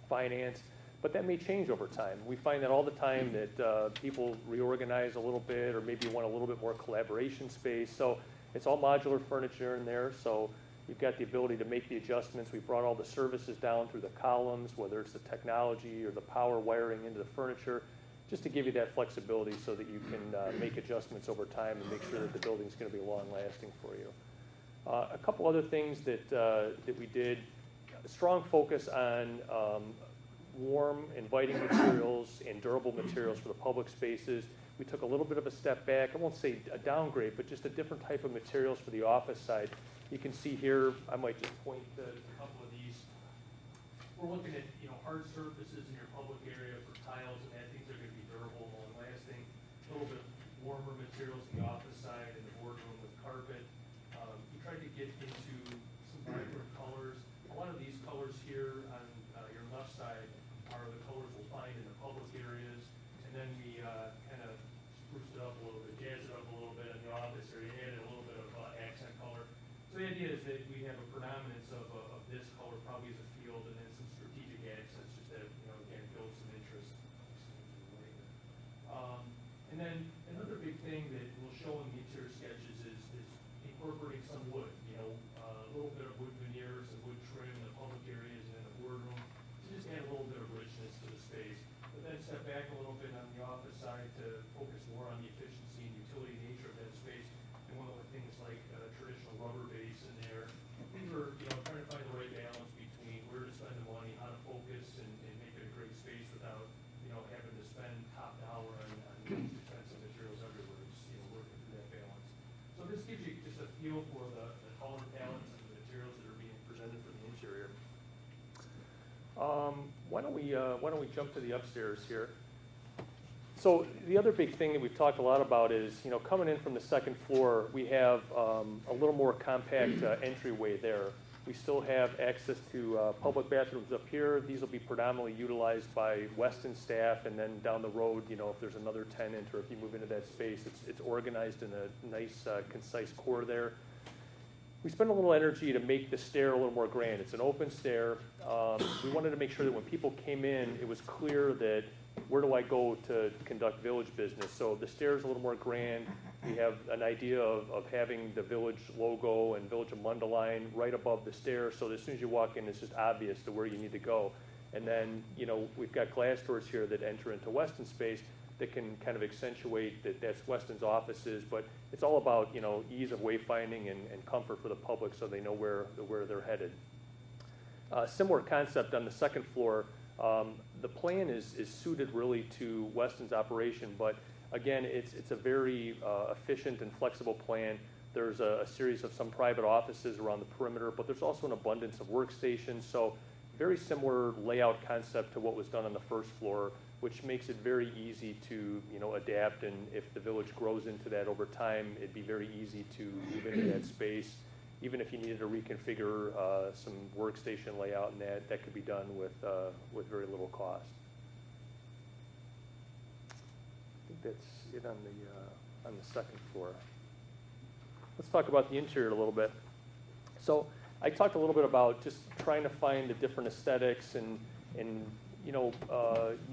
finance. But that may change over time. We find that all the time that people reorganize a little bit, or maybe want a little bit more collaboration space. So it's all modular furniture in there. So you've got the ability to make the adjustments. We brought all the services down through the columns, whether it's the technology or the power wiring into the furniture, just to give you that flexibility so that you can make adjustments over time and make sure that the building's going to be long-lasting for you. A couple other things that we did: a strong focus on warm, inviting materials and durable materials for the public spaces. We took a little bit of a step back. I won't say a downgrade, but just a different type of materials for the office side. You can see here, I might just point to a couple of these. We're looking at hard surfaces in your public area for tiles, and that things are going to be durable and long-lasting. A little bit warmer materials in the office side and the boardroom with carpet. We tried to get into some vibrant colors. A lot of these colors here on your left side are the colors we'll find in the public areas, and then we kind of spruced it up a little bit, jazzed it up a little bit in the office area, added a little bit of accent color. So the idea is that we have a predominance of this color probably as a field, and then some strategic accents just that, again, build some interest. And then another big thing that we'll show in the interior sketches is incorporating some wood, a little bit of wood veneers and wood trim in the public areas and in the boardroom to just add a little bit of richness to the space. But then step back a little bit on the office side to focus more on the efficiency and utility nature of that space. And one of the things like traditional rubber base in there. These are, trying to find the right balance between where to spend the money, how to focus, and make it a great space without, having to spend top dollar on expensive materials everywhere. Just, working through that balance. So this gives you just a feel for the color palettes and the materials that are being presented for the interior. Why don't we jump to the upstairs here? So the other big thing that we've talked a lot about is, coming in from the second floor, we have a little more compact entryway there. We still have access to public bathrooms up here. These will be predominantly utilized by Weston staff, and then down the road, if there's another tenant or if you move into that space, it's organized in a nice, concise core there. We spent a little energy to make the stair a little more grand. It's an open stair. We wanted to make sure that when people came in, it was clear that where do I go to conduct village business? So the stair is a little more grand. We have an idea of having the village logo and Village of Mundelein right above the stair, so that as soon as you walk in, it's just obvious to where you need to go. And then, we've got glass doors here that enter into Weston space that can kind of accentuate that that's Weston's offices, but it's all about, ease of wayfinding and comfort for the public so they know where they're headed. Similar concept on the second floor. The plan is suited really to Weston's operation, but again, it's a very efficient and flexible plan. There's a series of some private offices around the perimeter, but there's also an abundance of workstations. So very similar layout concept to what was done on the first floor, which makes it very easy to, adapt. And if the village grows into that over time, it'd be very easy to move into that space. Even if you needed to reconfigure some workstation layout, and that could be done with very little cost. I think that's it on the second floor. Let's talk about the interior a little bit. So I talked a little bit about just trying to find the different aesthetics and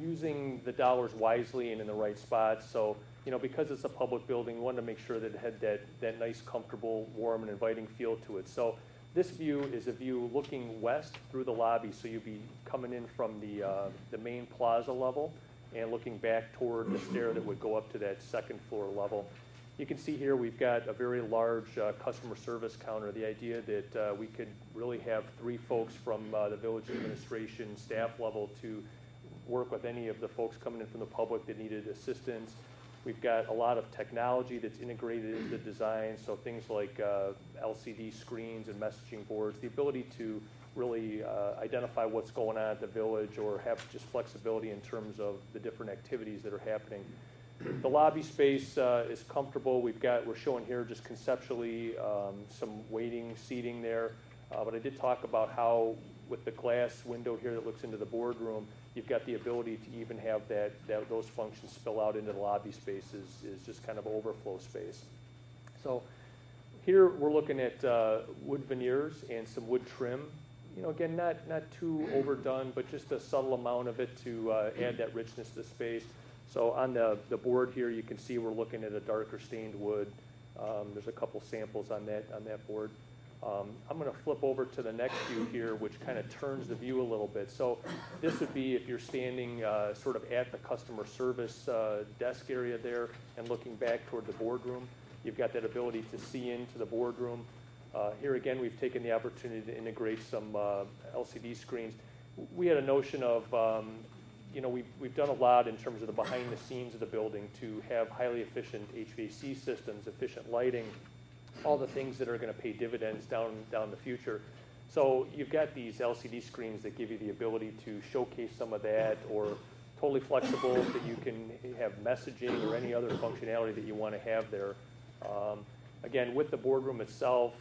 using the dollars wisely and in the right spots. So, because it's a public building, we wanted to make sure that it had that nice, comfortable, warm, and inviting feel to it. So this view is a view looking west through the lobby. So you'd be coming in from the main plaza level and looking back toward the stair that would go up to that second floor level. You can see here we've got a very large customer service counter. The idea that we could really have 3 folks from the village administration staff level to work with any of the folks coming in from the public that needed assistance. We've got a lot of technology that's integrated into the design, so things like LCD screens and messaging boards, the ability to really identify what's going on at the village or have just flexibility in terms of the different activities that are happening. The lobby space is comfortable. We're showing here just conceptually some waiting seating there, but I did talk about how with the glass window here that looks into the boardroom, you've got the ability to even have those functions spill out into the lobby space is just kind of overflow space. So here we're looking at wood veneers and some wood trim. Again, not too overdone, but just a subtle amount of it to add that richness to the space. So on the board here, you can see we're looking at a darker stained wood. There's a couple samples on that board. I'm going to flip over to the next view here, which kind of turns the view a little bit. So this would be if you're standing sort of at the customer service desk area there and looking back toward the boardroom. You've got that ability to see into the boardroom. Here again, we've taken the opportunity to integrate some LCD screens. We had a notion of, we've done a lot in terms of the behind the scenes of the building to have highly efficient HVAC systems, efficient lighting, all the things that are going to pay dividends down the future. So you've got these LCD screens that give you the ability to showcase some of that, or totally flexible that you can have messaging or any other functionality that you want to have there. Again, with the boardroom itself,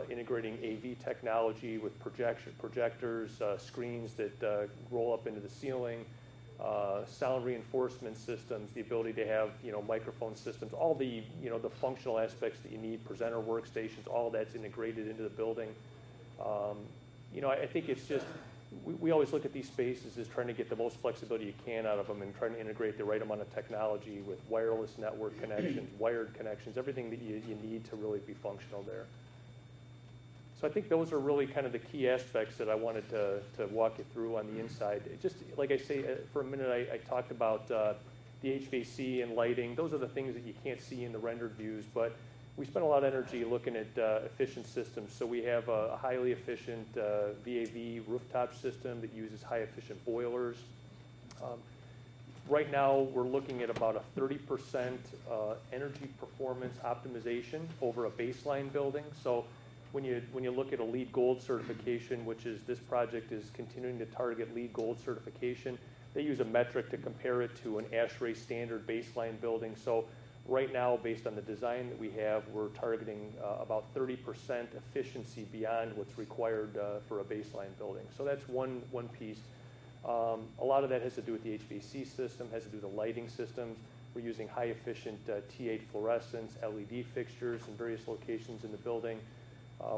integrating AV technology with projectors, screens that roll up into the ceiling, sound reinforcement systems, the ability to have microphone systems, all the the functional aspects that you need, presenter workstations, all that's integrated into the building. I think it's just we always look at these spaces as trying to get the most flexibility you can out of them and trying to integrate the right amount of technology with wireless network connections, wired connections, everything that you need to really be functional there. So I think those are really kind of the key aspects that I wanted to walk you through on the inside. Just like I say, for a minute, I talked about the HVAC and lighting. Those are the things that you can't see in the rendered views, but we spent a lot of energy looking at efficient systems. So we have a highly efficient VAV rooftop system that uses high efficient boilers. Right now, we're looking at about a 30% energy performance optimization over a baseline building. So when you look at a LEED Gold certification, which is this project is continuing to target LEED Gold certification, they use a metric to compare it to an ASHRAE standard baseline building. So right now, based on the design that we have, we're targeting about 30% efficiency beyond what's required for a baseline building. So that's one piece. A lot of that has to do with the HVAC system, has to do with the lighting systems. We're using high efficient T8 fluorescents, LED fixtures in various locations in the building.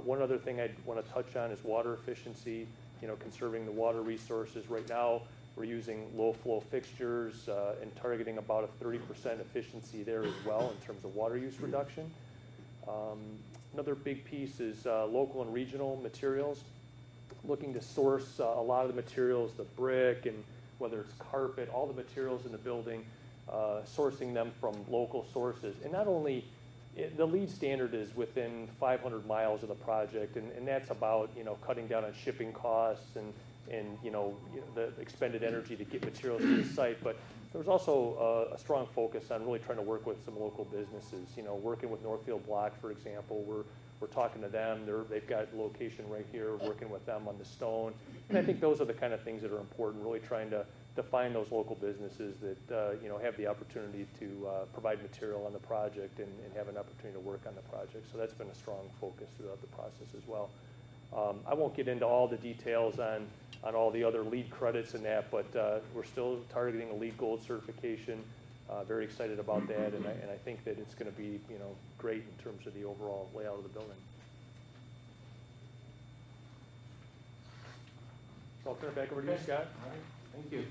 One other thing I'd want to touch on is water efficiency, conserving the water resources. Right now, we're using low flow fixtures and targeting about a 30% efficiency there as well in terms of water use reduction. Another big piece is local and regional materials. Looking to source a lot of the materials, the brick and whether it's carpet, all the materials in the building, sourcing them from local sources. And not only, the LEED standard is within 500 miles of the project, and that's about cutting down on shipping costs and and the expended energy to get materials to the site. But there was also a strong focus on really trying to work with some local businesses. Working with Northfield Block, for example, we're talking to them. They've got a location right here, working with them on the stone. And I think those are the kind of things that are important, really trying to find those local businesses that have the opportunity to provide material on the project and have an opportunity to work on the project. So that's been a strong focus throughout the process as well. I won't get into all the details on all the other LEED credits and that, but we're still targeting a LEED Gold certification. Very excited about that, and I think that it's going to be great in terms of the overall layout of the building. So I'll turn it back over to you, Scott. All right, thank you.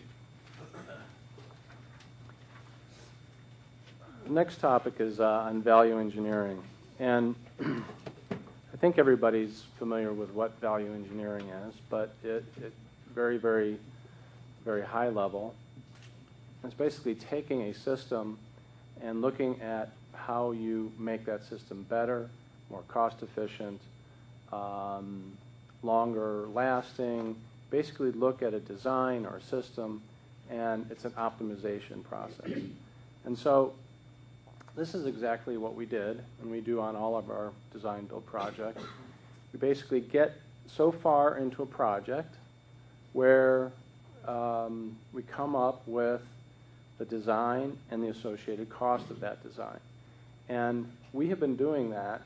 The next topic is on value engineering, and I think everybody's familiar with what value engineering is, but it very, very, very high level. It's basically taking a system and looking at how you make that system better, more cost efficient, longer lasting. Basically look at a design or a system, and it's an optimization process. And so this is exactly what we did, and we do on all of our design build projects. We basically get so far into a project where we come up with the design and the associated cost of that design. And we have been doing that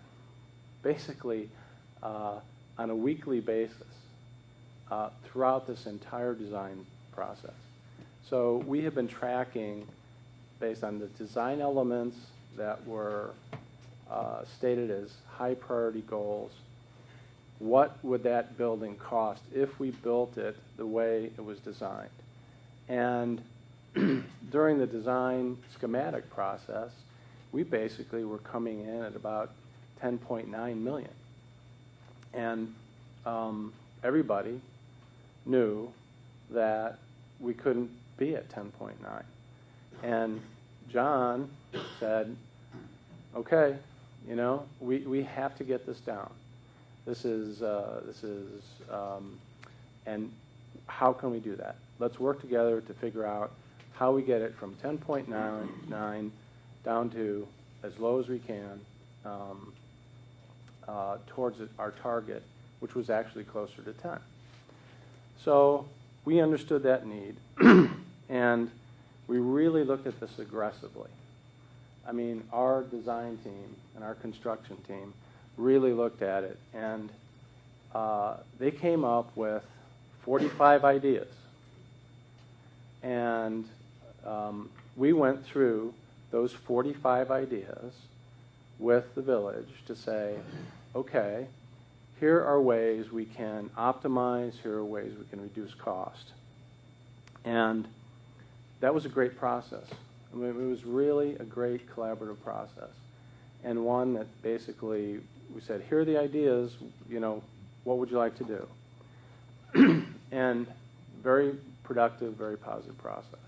basically on a weekly basis throughout this entire design process. So we have been tracking, based on the design elements that were stated as high priority goals, what would that building cost if we built it the way it was designed. And during the design schematic process, we basically were coming in at about 10.9 million. And everybody knew that we couldn't be at 10.9. And John said, okay, we have to get this down. And how can we do that? Let's work together to figure out how we get it from 10.9 down to as low as we can towards our target, which was actually closer to 10. So we understood that need, and we really looked at this aggressively. I mean, our design team and our construction team really looked at it, and they came up with 45 ideas. And we went through those 45 ideas with the village to say, okay, here are ways we can optimize, here are ways we can reduce cost. And that was a great process. I mean, it was really a great collaborative process, and one that basically we said, here are the ideas, what would you like to do? And very productive, very positive process.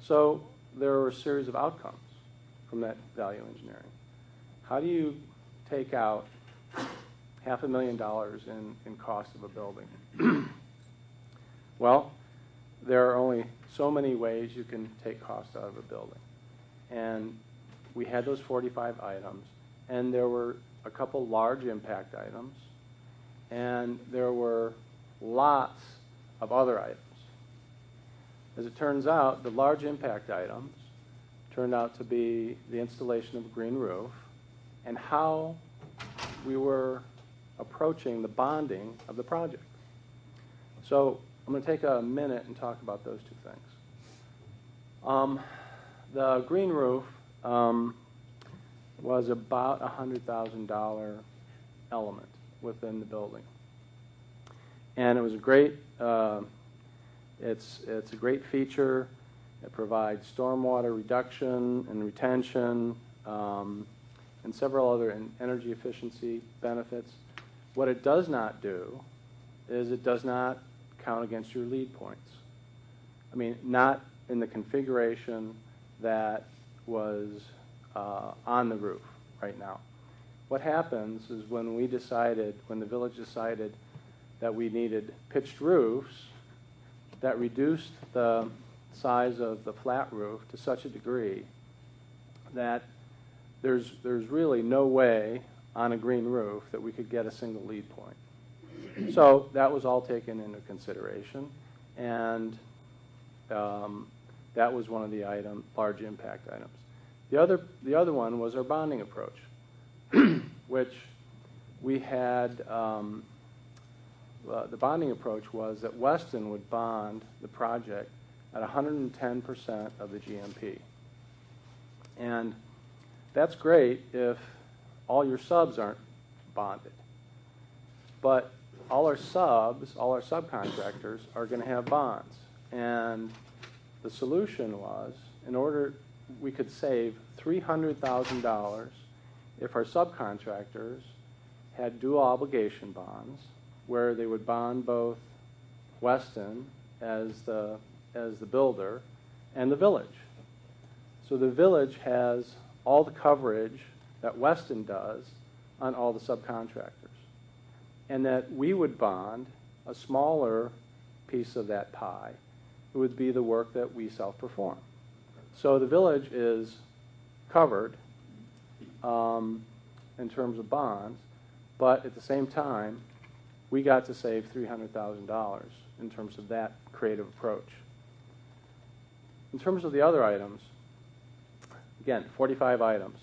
So there were a series of outcomes from that value engineering. How do you take out $500,000 in cost of a building? Well, there are only so many ways you can take cost out of a building. And we had those 45 items, and there were a couple large impact items, and there were lots of other items. As it turns out, the large impact items turned out to be the installation of a green roof and how we were approaching the bonding of the project. So I'm going to take a minute and talk about those two things. The green roof was about a $100,000 element within the building. And it was a great, it's a great feature. It provides stormwater reduction and retention and several other energy efficiency benefits. What it does not do is it does not count against your LEED points. I mean, not in the configuration that was on the roof right now. What happens is when the village decided that we needed pitched roofs that reduced the size of the flat roof to such a degree that there's really no way on a green roof that we could get a single lead point. So that was all taken into consideration, and that was one of the large impact items. The other one was our bonding approach, which we had. The bonding approach was that Weston would bond the project at 110% of the GMP. And that's great if all your subs aren't bonded. But all our subcontractors are going to have bonds. And the solution was, we could save $300,000 if our subcontractors had dual obligation bonds, where they would bond both Weston as the builder and the village. So the village has all the coverage that Weston does on all the subcontractors. And that we would bond a smaller piece of that pie. It would be the work that we self-perform. So the village is covered in terms of bonds, but at the same time, we got to save $300,000 in terms of that creative approach. In terms of the other items, again, 45 items.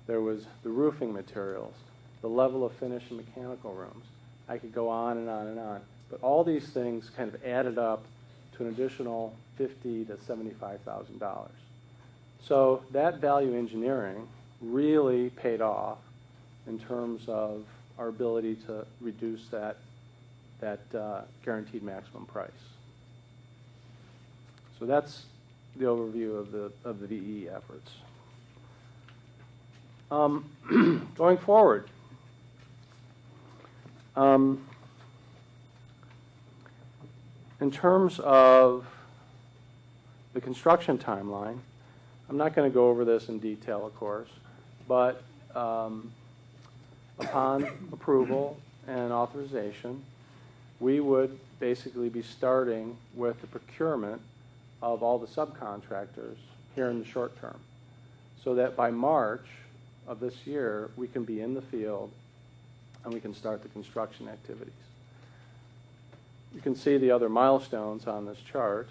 There was the roofing materials, the level of finish in mechanical rooms. I could go on and on and on. But all these things kind of added up to an additional $50,000 to $75,000. So that value engineering really paid off in terms of our ability to reduce that guaranteed maximum price. So that's the overview of the VE efforts. Going forward, in terms of the construction timeline, I'm not going to go over this in detail, of course, but upon approval and authorization, we would basically be starting with the procurement of all the subcontractors here in the short term, so that by March of this year, we can be in the field and we can start the construction activities. You can see the other milestones on this chart,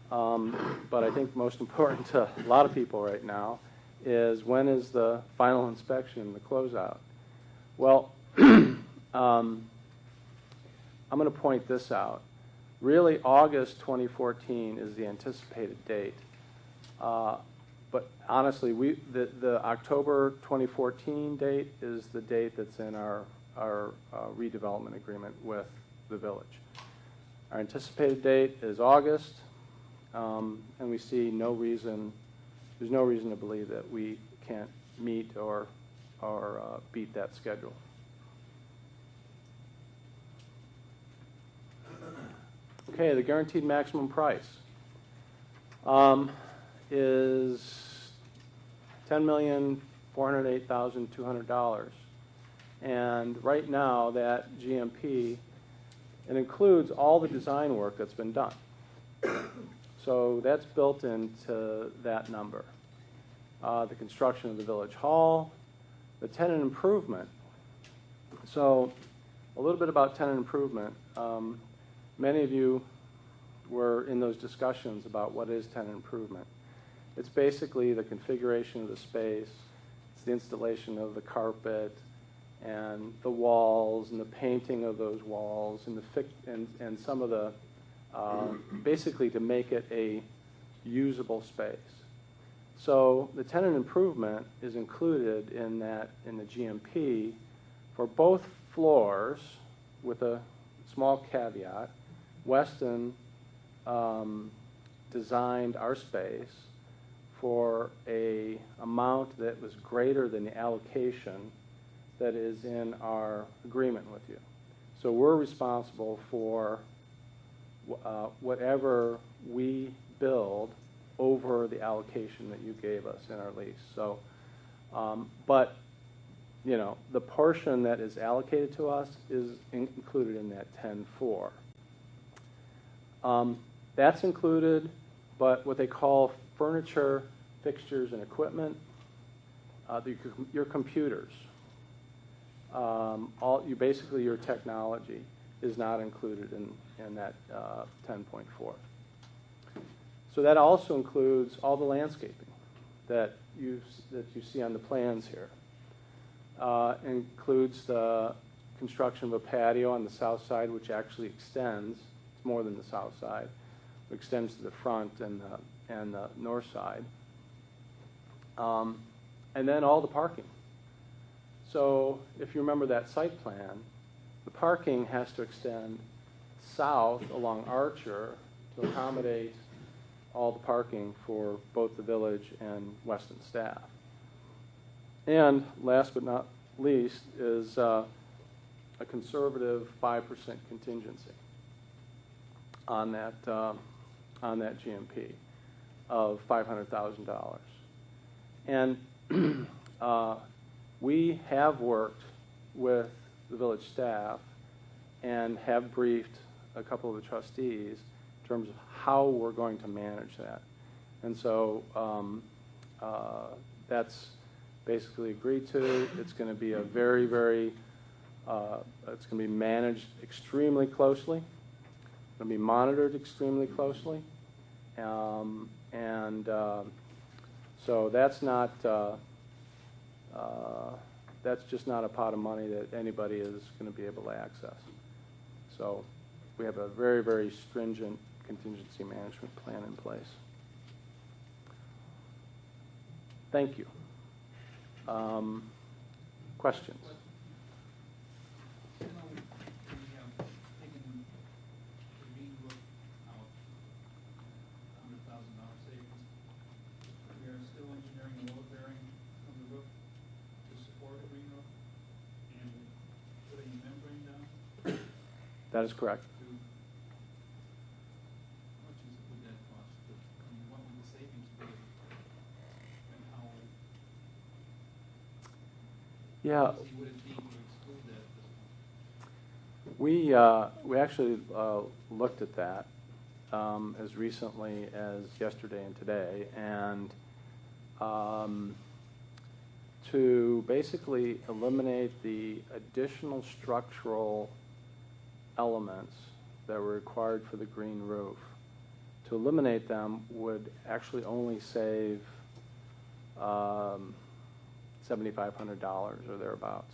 but I think most important to a lot of people right now is when is the final inspection, the closeout? Well, I'm going to point this out. Really, August 2014 is the anticipated date. But honestly, the October 2014 date is the date that's in our redevelopment agreement with the village. Our anticipated date is August, and we see there's no reason to believe that we can't meet or beat that schedule. Okay, the guaranteed maximum price is $10,408,200. And right now, that GMP, it includes all the design work that's been done. So that's built into that number. The construction of the village hall, the tenant improvement. So a little bit about tenant improvement. Many of you were in those discussions about what is tenant improvement. It's basically the configuration of the space, it's the installation of the carpet, and the walls, and the painting of those walls, and some of the, basically to make it a usable space. So the tenant improvement is included in the GMP for both floors, with a small caveat. Weston designed our space for an amount that was greater than the allocation that is in our agreement with you. So we're responsible for whatever we build over the allocation that you gave us in our lease. So, but the portion that is allocated to us is included in that 10.4. That's included, but what they call furniture, fixtures, and equipment, your computers, basically your technology is not included in that 10.4. So that also includes all the landscaping that you see on the plans here. Includes the construction of a patio on the south side, which actually extends. It's more than the south side. It extends to the front and the north side. And then all the parking. So if you remember that site plan, the parking has to extend south along Archer to accommodate all the parking for both the village and Weston staff. And last but not least is a conservative 5% contingency on that GMP of $500,000. And we have worked with the village staff and have briefed a couple of the trustees in terms of how we're going to manage that. And so that's basically agreed to. It's going to be a very, very, it's going to be managed extremely closely. It's going to be monitored extremely closely. So that's not, that's just not a pot of money that anybody is going to be able to access. So we have a very, very stringent contingency management plan in place. Thank you. Questions? That is correct. Yeah. We actually looked at that as recently as yesterday and today, and to basically eliminate the additional structural elements that were required for the green roof. To eliminate them would actually only save $7,500 or thereabouts.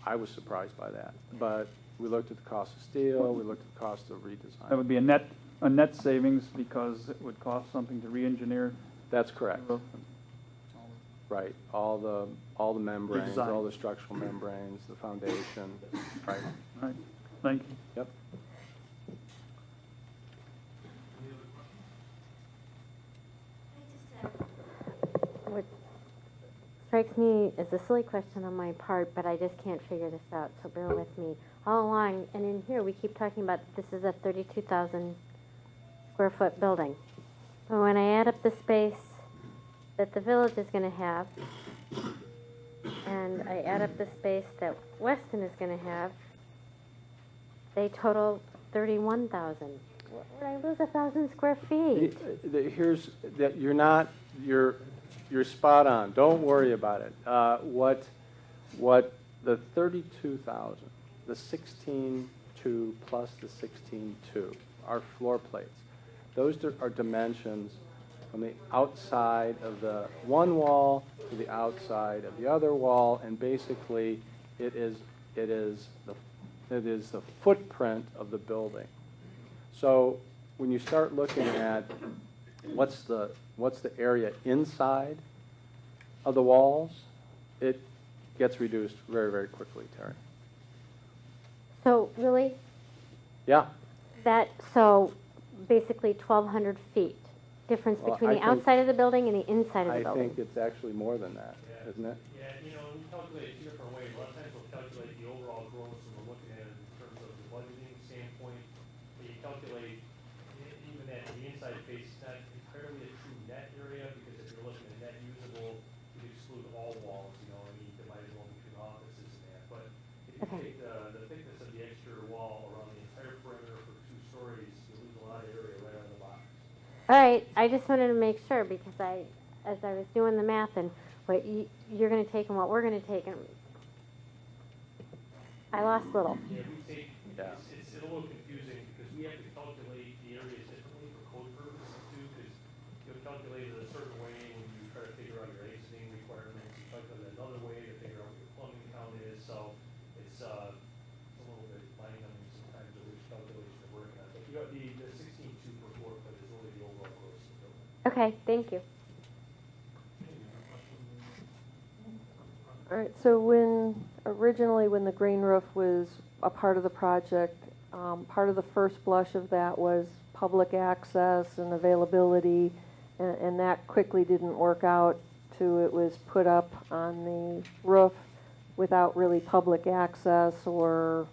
I was surprised by that, but we looked at the cost of steel, we looked at the cost of redesign. That would be a net savings because it would cost something to re-engineer. That's correct. Right, all the membranes, Redesign. all the structural membranes, the foundation, right. All right, thank you. Yep. What strikes me as a silly question on my part, but I just can't figure this out, so bear with me. All along, and in here, we keep talking about this is a 32,000 square foot building. But when I add up the space that the village is going to have, and I add up the space that Weston is going to have, they total 31,000. Would I lose 1,000 square feet? Here's that you're spot on. Don't worry about it. What the 32,000, the 16.2 plus the 16.2 are floor plates. Those are dimensions from the outside of the one wall to the outside of the other wall, and basically it is the footprint of the building. So when you start looking at what's the area inside of the walls, it gets reduced very, very quickly, Terry. So really, Yeah. so basically 1,200 feet difference Well, between I the think- outside of the building and the inside of the I building. think it's actually more than that, isn't it? Yeah, we calculate it two different ways. A lot of times we'll calculate the overall gross, and we're looking at it in terms of the budgeting standpoint. But you calculate even at the inside face, it's not entirely a true net area, because if you're looking at net use All right, I just wanted to make sure because as I was doing the math and what you're going to take and what we're going to take, and I lost little. Yeah, it's a little confusing because we have to calculate the areas differently for code purposes too, because you calculate it a certain way when you try to figure out your exiting requirements. You calculate it another way to figure out what your plumbing count is. So it's a little bit mind numbing sometimes of which calculation you're working on. But you got the 16.2 per floor foot is really the overall gross of the building. Okay, thank you. All right, so originally when the green roof was a part of the project, part of the first blush of that was public access and availability, and that quickly didn't work out to it was put up on the roof without really public access or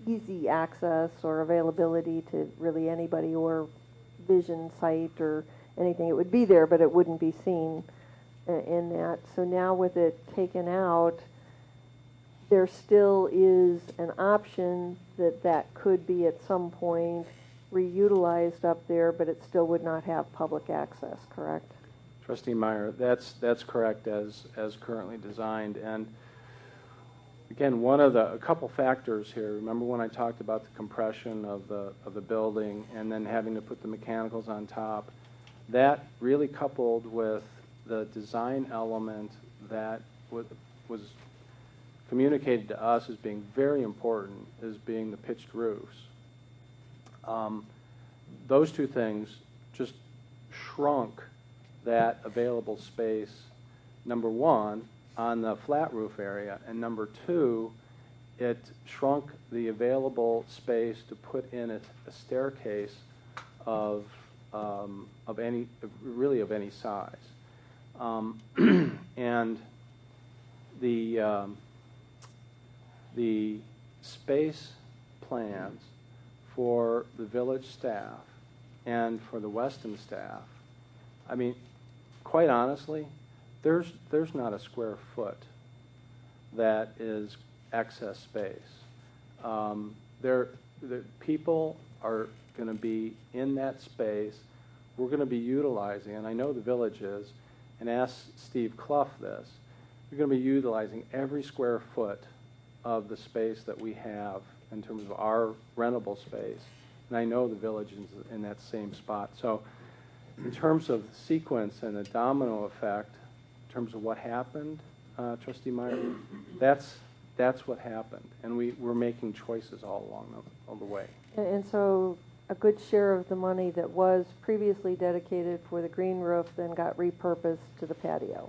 easy access or availability to really anybody or vision sight or anything. It would be there, but it wouldn't be seen in that. So now with it taken out, there still is an option that could be at some point reutilized up there, but it still would not have public access, correct? Trustee Meyer, that's correct as currently designed. And again, a couple factors here. Remember when I talked about the compression of the building and then having to put the mechanicals on top? That really coupled with the design element that was communicated to us as being very important as being the pitched roofs. Those two things just shrunk that available space, number one, on the flat roof area, and number two, it shrunk the available space to put in a staircase of any size. And the space plans for the village staff and for the Weston staff, I mean, quite honestly, there's not a square foot that is excess space. The people are going to be in that space. We're going to be utilizing, and I know the village is, and ask Steve Clough this, we're going to be utilizing every square foot of the space that we have in terms of our rentable space. And I know the village is in that same spot. So in terms of sequence and the domino effect, in terms of what happened, Trustee Meyer, that's what happened. And we're making choices all the way. And so a good share of the money that was previously dedicated for the green roof then got repurposed to the patio.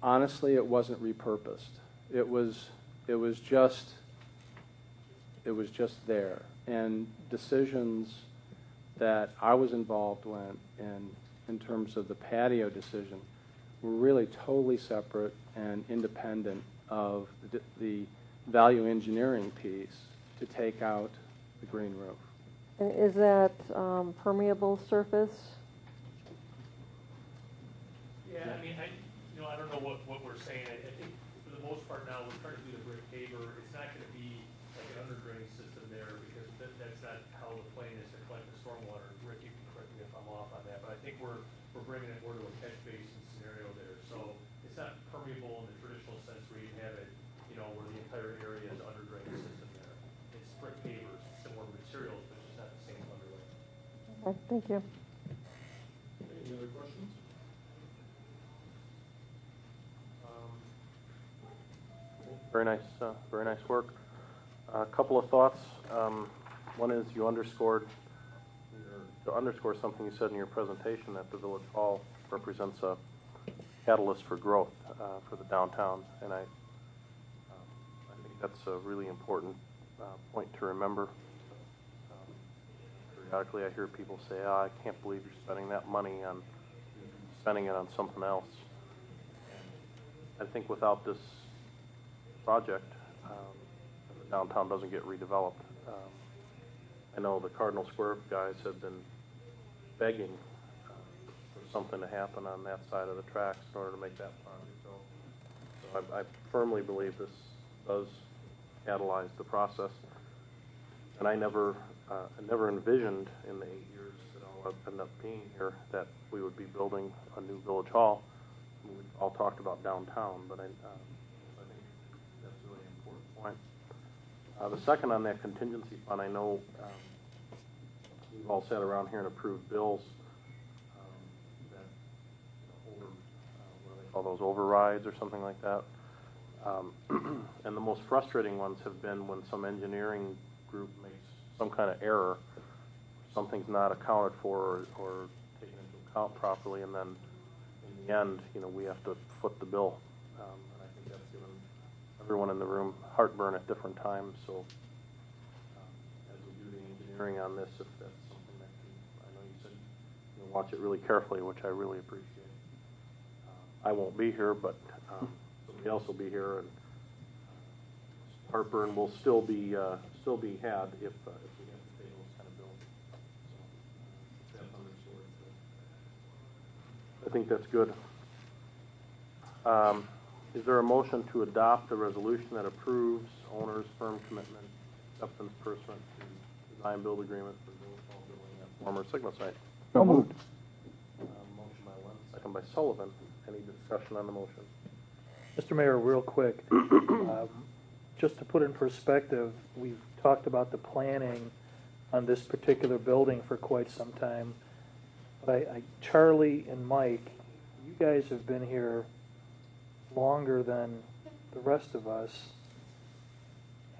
Honestly, it wasn't repurposed. It was just there. And decisions that I was involved in terms of the patio decision were really totally separate and independent of the value engineering piece to take out the green roof. And is that permeable surface? Yeah, I mean, I don't know what we're saying. I think for the most part now, we're trying to do the brick paver. It's not going to be like an under drain system there because that's not how the plan is to collect the stormwater. Rick, you can correct me if I'm off on that, but I think we're bringing it more to a catch basin scenario there. So it's not permeable in the traditional sense where you have it, where the entire area is under drain system there. It's brick pavers, similar materials, but just not the same underlay. Okay, thank you. Any other questions? Very nice work. A couple of thoughts. One is you underscored something you said in your presentation, that the Village Hall represents a catalyst for growth for the downtown, and I think that's a really important point to remember. Periodically I hear people say, I can't believe you're spending that money on spending it on something else. I think without this project, the downtown doesn't get redeveloped. I know the Cardinal Square guys have been begging for something to happen on that side of the tracks in order to make that project go. So I firmly believe this does catalyze the process. And I never I never envisioned in the 8 years that I'll end up being here that we would be building a new village hall. We all talked about downtown, but I think that's a really important point. The second on that contingency fund, I know we've all sat around here and approved bills that over, what do they call those, overrides or something like that. And the most frustrating ones have been when some engineering group makes some kind of error, something's not accounted for or taken into account properly, and then in the end, we have to foot the bill. And I think that's given everyone in the room heartburn at different times. So as we do the engineering on this, if that's something that I know you said you'll watch it really carefully, which I really appreciate. I won't be here, but somebody else will be here, and heartburn will still be had if we have to pay those kind of bills. So that's understood. I think that's good. Is there a motion to adopt a resolution that approves owner's firm commitment acceptance pursuant to design build agreement for village hall building at former Sigma site? So moved. Motion by Lynn, second by Sullivan. Any discussion on the motion? Mr. Mayor, real quick, just to put in perspective, we've talked about the planning on this particular building for quite some time. But Charlie and Mike, you guys have been here longer than the rest of us.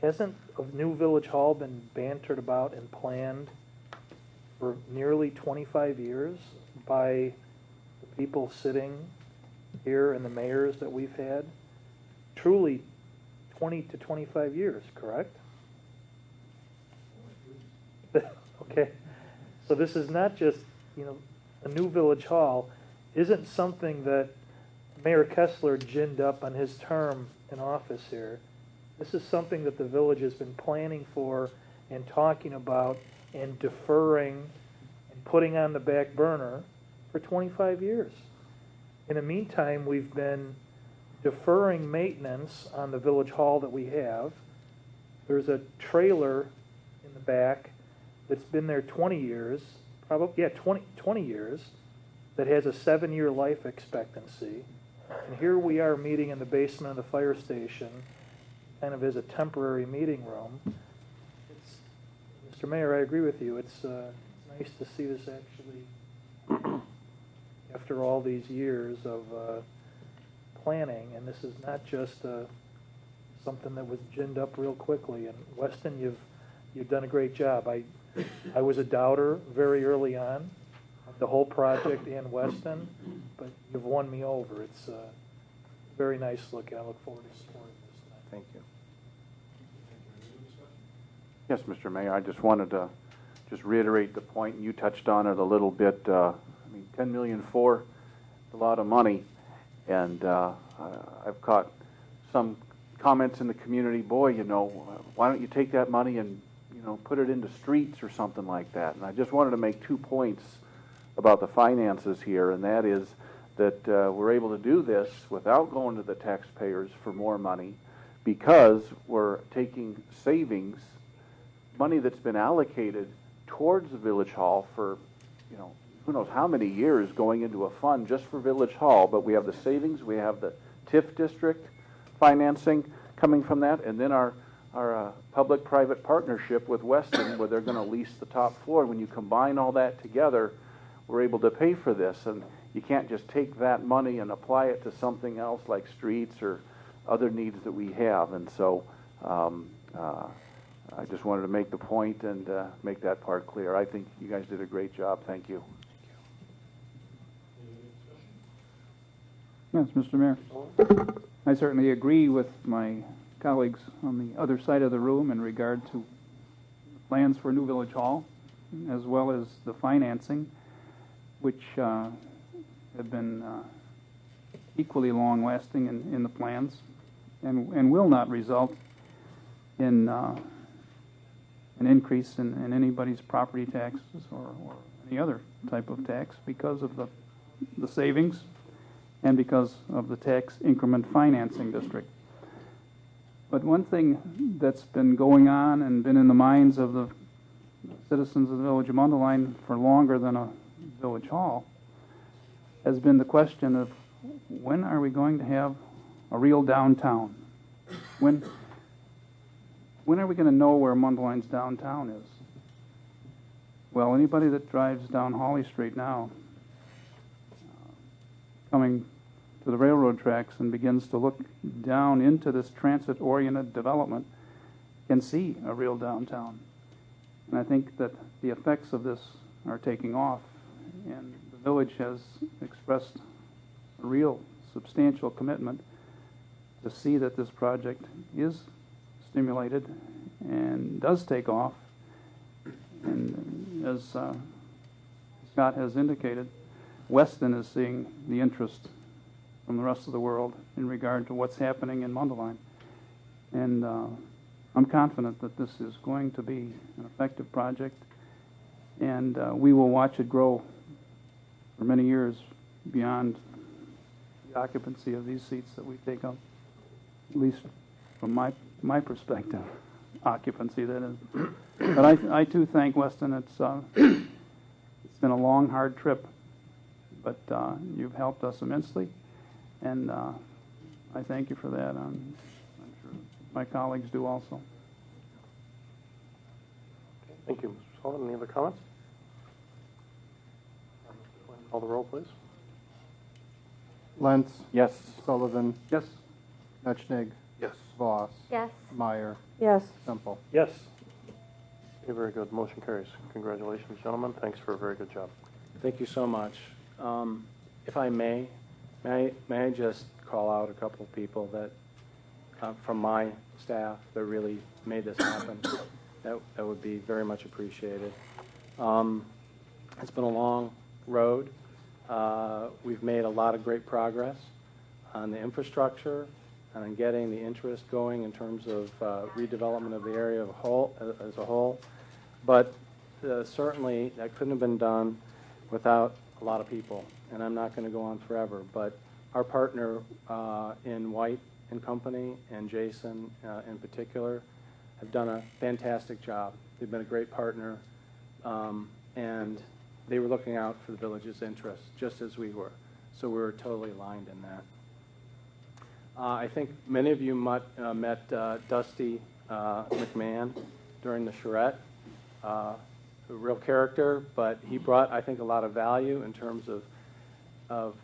Hasn't a new village hall been bantered about and planned for nearly 25 years by the people sitting here and the mayors that we've had? Truly 20 to 25 years, correct? Okay. So this is not just, a new village hall isn't something that Mayor Kessler ginned up on his term in office here. This is something that the village has been planning for and talking about and deferring and putting on the back burner for 25 years. In the meantime, we've been deferring maintenance on the village hall that we have. There's a trailer in the back that's been there 20 years, probably, 20 years, that has a 7-year life expectancy. And here we are meeting in the basement of the fire station, kind of as a temporary meeting room. Mr. Mayor, I agree with you. It's nice to see this actually, after all these years of planning, and this is not just something that was ginned up real quickly. And Weston, you've done a great job. I was a doubter very early on of the whole project and Weston, but you've won me over. It's a very nice look, and I look forward to supporting this tonight. Thank you. Yes, Mr. Mayor, I just wanted to just reiterate the point, and you touched on it a little bit. I mean, $10 million for a lot of money, and I've caught some comments in the community, boy, why don't you take that money and, put it into streets or something like that. And I just wanted to make 2 points about the finances here, and that is that we're able to do this without going to the taxpayers for more money, because we're taking savings, money that's been allocated towards the village hall for, who knows how many years, going into a fund just for village hall. But we have the savings, we have the TIF district financing coming from that, and then our public-private partnership with Weston, where they're going to lease the top floor. When you combine all that together, we're able to pay for this. And you can't just take that money and apply it to something else like streets or other needs that we have. And so I just wanted to make the point and make that part clear. I think you guys did a great job. Thank you. Yes, Mr. Mayor. I certainly agree with my colleagues on the other side of the room in regard to plans for New Village Hall, as well as the financing, which have been equally long-lasting in the plans, and will not result in an increase in anybody's property taxes or any other type of tax, because of the savings and because of the tax increment financing district. But one thing that's been going on and been in the minds of the citizens of the village of Mundelein for longer than a village hall has been the question of when are we going to have a real downtown? When are we going to know where Mundelein's downtown is? Well, anybody that drives down Hawley Street now, coming to the railroad tracks and begins to look down into this transit-oriented development, can see a real downtown. And I think that the effects of this are taking off, and the village has expressed a real substantial commitment to see that this project is stimulated and does take off. And as Scott has indicated, Weston is seeing the interest from the rest of the world in regard to what's happening in Mundelein. And I'm confident that this is going to be an effective project, and we will watch it grow for many years beyond the occupancy of these seats that we take up, at least from my perspective, occupancy that is. But I too thank Weston. It's been a long, hard trip, but you've helped us immensely, and I thank you for that. I'm sure my colleagues do also. Thank you, Mr. Sullivan. Any other comments? Call the roll, please. Lentz. Yes. Sullivan. Yes. Nutschnig. Yes. Voss. Yes. Meyer. Yes. Semple. Yes. Okay, very good. Motion carries. Congratulations, gentlemen. Thanks for a very good job. Thank you so much. If I may I just call out a couple of people that, from my staff, that really made this happen. That would be very much appreciated. It's been a long road. We've made a lot of great progress on the infrastructure and on getting the interest going in terms of redevelopment of the area as a whole. But certainly that couldn't have been done without a lot of people. And I'm not going to go on forever. But our partner in White and Company and Jason in particular have done a fantastic job. They've been a great partner. And they were looking out for the village's interests, just as we were. So we were totally aligned in that. I think many of you met Dusty McMahon during the charrette. A real character, but he brought, I think, a lot of value in terms of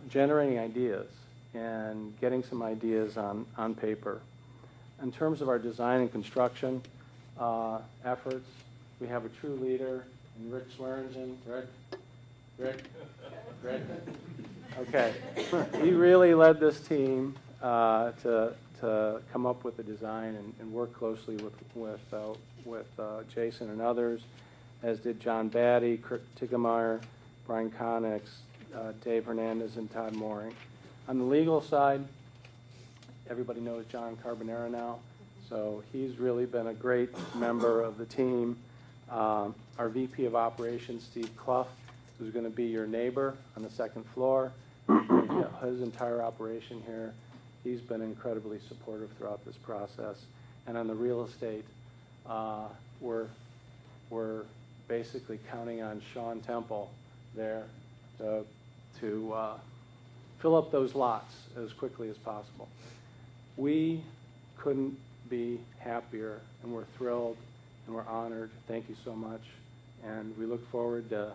generating ideas and getting some ideas on paper. In terms of our design and construction efforts, we have a true leader in Rick Swearingen. Rick? Okay. He really led this team to come up with the design and work closely with Jason and others, as did John Batty, Kirk Tiggemeyer, Brian Conix, Dave Hernandez, and Todd Mooring. On the legal side, everybody knows John Carbonara now, so he's really been a great member of the team. Our VP of Operations, Steve Clough, who's going to be your neighbor on the second floor, his entire operation here. He's been incredibly supportive throughout this process. And on the real estate, we're basically counting on Sean Temple there to fill up those lots as quickly as possible. We couldn't be happier, and we're thrilled, and we're honored. Thank you so much. And we look forward to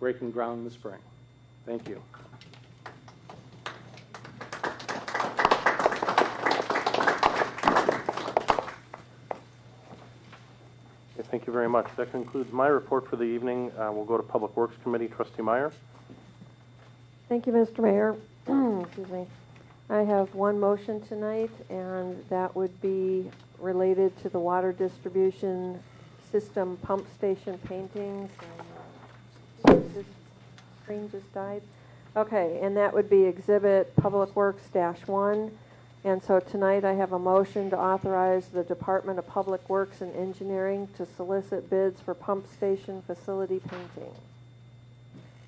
breaking ground in the spring. Thank you. Okay, thank you very much. That concludes my report for the evening. We'll go to Public Works Committee. Trustee Meyer. Thank you, Mr. Mayor. Excuse me. I have one motion tonight, and that would be related to the water distribution system pump station paintings. This screen just died. Okay, and that would be Exhibit Public Works -1. And so tonight I have a motion to authorize the Department of Public Works and Engineering to solicit bids for pump station facility painting.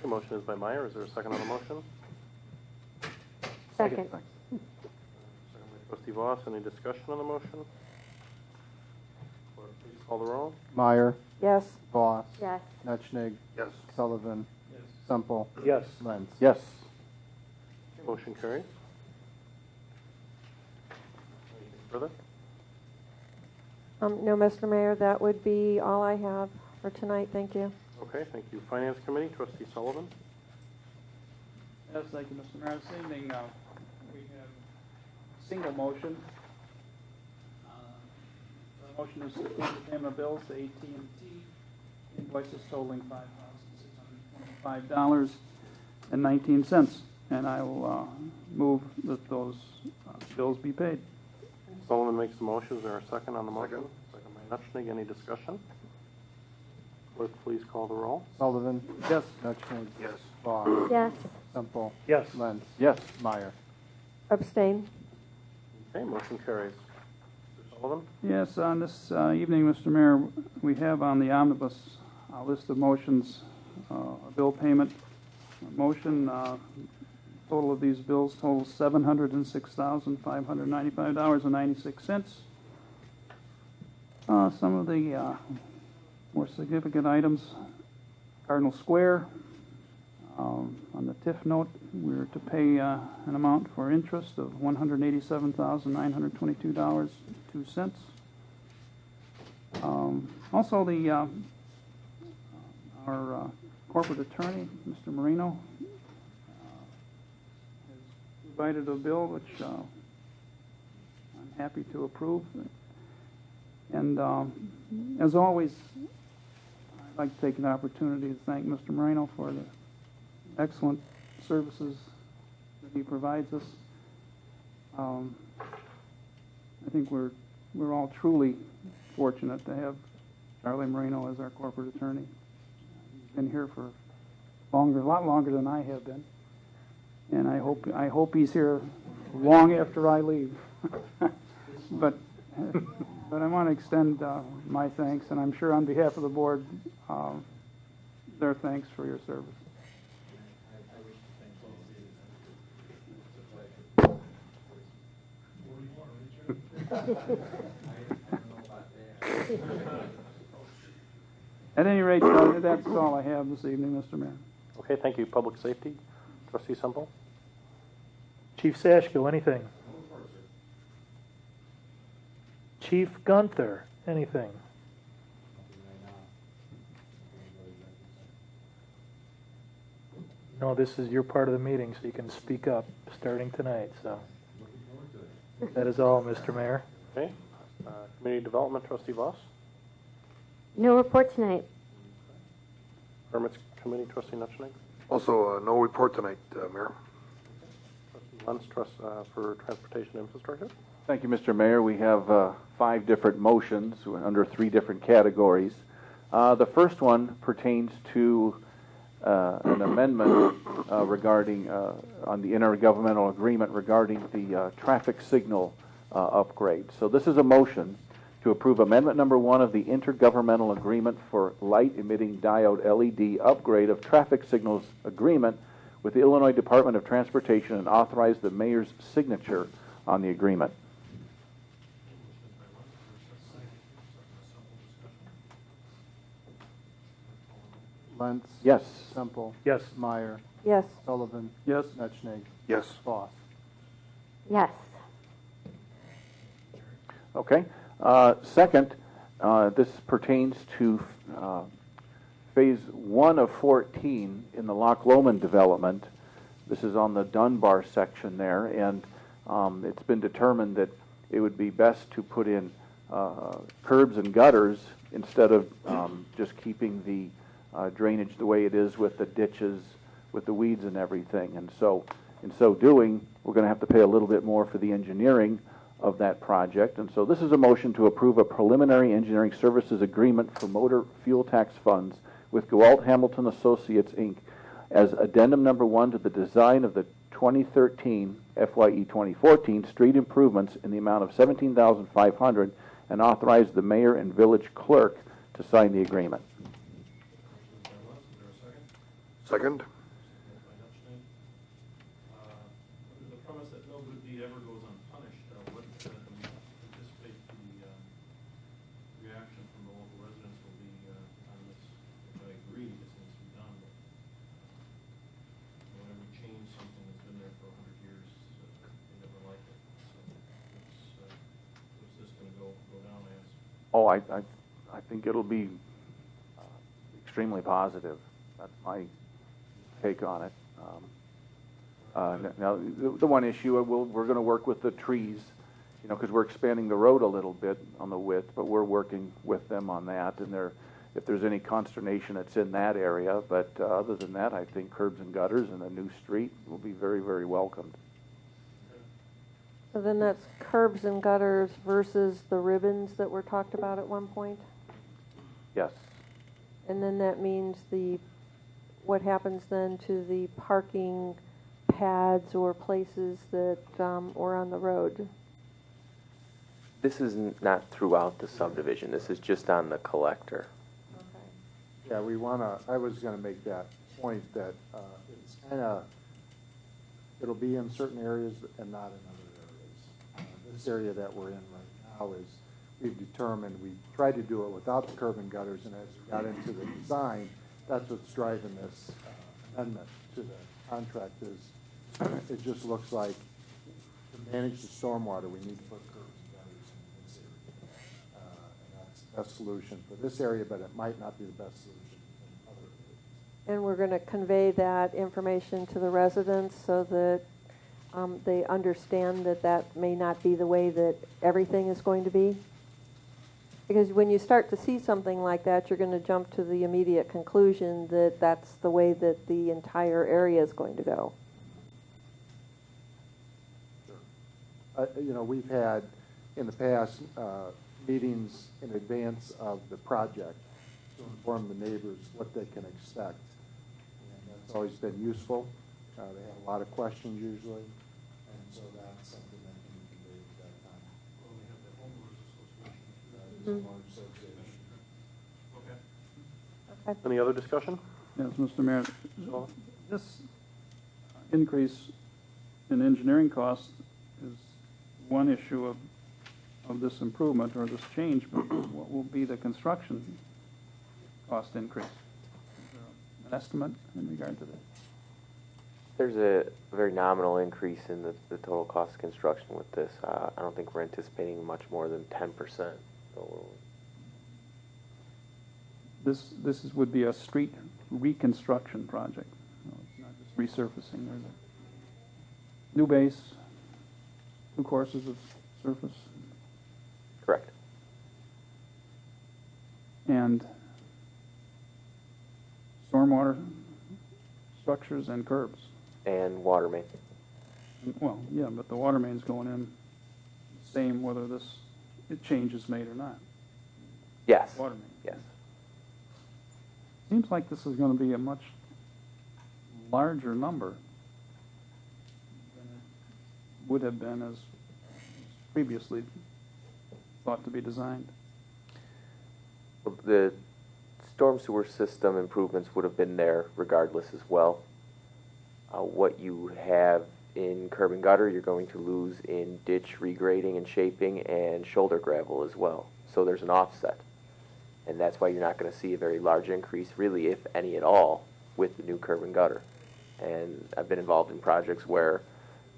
The motion is by Meyer. Is there a second on the motion? Second. Second by Trustee Voss. Any discussion on the motion? Clerk, please call the roll. Meyer. Yes. Voss. Yes. Netchnig. Yes. Sullivan. Semple. Yes. Lentz. Yes. Motion carries. Anything further? No, Mr. Mayor, that would be all I have for tonight. Thank you. Okay, thank you. Finance Committee, Trustee Sullivan. Yes, thank you, Mr. Mayor. This evening, we have a single motion. The motion is to approve the payment of bills to AT&T, invoices totaling $5,625.19, and I will move that those bills be paid. Sullivan makes the motion. Is there a second on the motion? Second by Netchnig. Any discussion? Clerk, please call the roll. Sullivan. Yes. Netchnig. Yes. Voss. Yes. Semple. Yes. Lentz. Yes. Meyer. Abstain. Okay, motion carries. Mr. Sullivan? Yes, on this evening, Mr. Mayor, we have on the omnibus list of motions a bill payment motion. Total of these bills total $706,595.96. Some of the more significant items: Cardinal Square. On the TIF note, we're to pay an amount for interest of $187,922.02. Also, our corporate attorney, Mr. Marino, has provided a bill which I'm happy to approve. And as always, I'd like to take an opportunity to thank Mr. Moreno for the excellent services that he provides us. I think we're all truly fortunate to have Charlie Moreno as our corporate attorney. He's been here for a lot longer than I have been, and I hope he's here long after I leave. But I want to extend my thanks, and I'm sure on behalf of the board, their thanks for your service. At any rate, that's all I have this evening, Mr. Mayor. Okay, thank you. Public Safety, Trustee Semple. Chief Sashko, anything? Chief Gunther, anything? No, this is your part of the meeting, so you can speak up starting tonight, so. That is all, Mr. Mayor. Okay. Community Development, Trustee Voss. No report tonight. Permits Committee, Trustee Netchnig. Also, no report tonight, Mayor. Trustee Lentz, for Transportation Infrastructure. Thank you, Mr. Mayor. We have 5 different motions under 3 different categories. The first one pertains to an amendment regarding on the intergovernmental agreement regarding the traffic signal upgrade. So this is a motion to approve amendment number 1 of the intergovernmental agreement for light emitting diode LED upgrade of traffic signals agreement with the Illinois Department of Transportation and authorize the mayor's signature on the agreement. Lentz. Yes. Semple. Yes. Meyer. Yes. Sullivan. Yes. Netchnig. Yes. Voss. Yes. Okay. Second, this pertains to Phase 1 of 14 in the Loch Lomond development. This is on the Dunbar section there, and it's been determined that it would be best to put in curbs and gutters instead of just keeping the drainage the way it is with the ditches, with the weeds and everything. And so, in so doing, we're going to have to pay a little bit more for the engineering of that project. And so this is a motion to approve a preliminary engineering services agreement for motor fuel tax funds with Gowalt Hamilton Associates, Inc. as addendum number 1 to the design of the 2013 FYE 2014 street improvements in the amount of $17,500 and authorize the mayor and village clerk to sign the agreement. Second? The premise that no good deed ever goes unpunished, what do you anticipate the reaction from the local residents will be Oh, I think it'll be extremely positive. That's my take on it. Now, the one issue, we're going to work with the trees, you know, because we're expanding the road a little bit on the width, but we're working with them on that. And if there's any consternation, it's in that area. But other than that, I think curbs and gutters and a new street will be very, very welcomed. So then that's curbs and gutters versus the ribbons that were talked about at one point? Yes. And then that means what happens then to the parking pads or places that were on the road? This is not throughout the subdivision. This is just on the collector. Yeah, I was gonna make that point that it's kinda, it'll be in certain areas and not in other areas. This area that we're in right now is, we've determined, we tried to do it without the curb and gutters, and as we got into the design, that's what's driving this amendment to the contract is, it just looks like to manage the stormwater, we need to put curbs and gutters in this area. And that's the best solution for this area, but it might not be the best solution in other areas. And we're going to convey that information to the residents so that they understand that that may not be the way that everything is going to be? Because when you start to see something like that, you're going to jump to the immediate conclusion that that's the way that the entire area is going to go. You know, we've had in the past meetings in advance of the project to inform the neighbors what they can expect. And that's always been useful. They have a lot of questions usually, and so that's something that can be conveyed at that time. Well, we have the homeowners association. There's a large association. Okay. Any other discussion? Yes, Mr. Mayor, this increase in engineering costs is one issue of this improvement or this change, but what will be the construction cost increase? Is there an estimate in regard to that? There's a very nominal increase in the total cost of construction with this. I don't think we're anticipating much more than 10%. So This would be a street reconstruction project. No, it's not just resurfacing. There's a new base, new courses of surface. correct. And stormwater structures and curbs. And water main. Well, yeah, but the water main's going in the same whether change is made or not. Yes. Water main. Yes. Seems like this is going to be a much larger number than it would have been as previously thought to be designed. The storm sewer system improvements would have been there regardless as well. What you have in curb and gutter, you're going to lose in ditch regrading and shaping and shoulder gravel as well. So there's an offset. And that's why you're not going to see a very large increase, really, if any at all, with the new curb and gutter. And I've been involved in projects where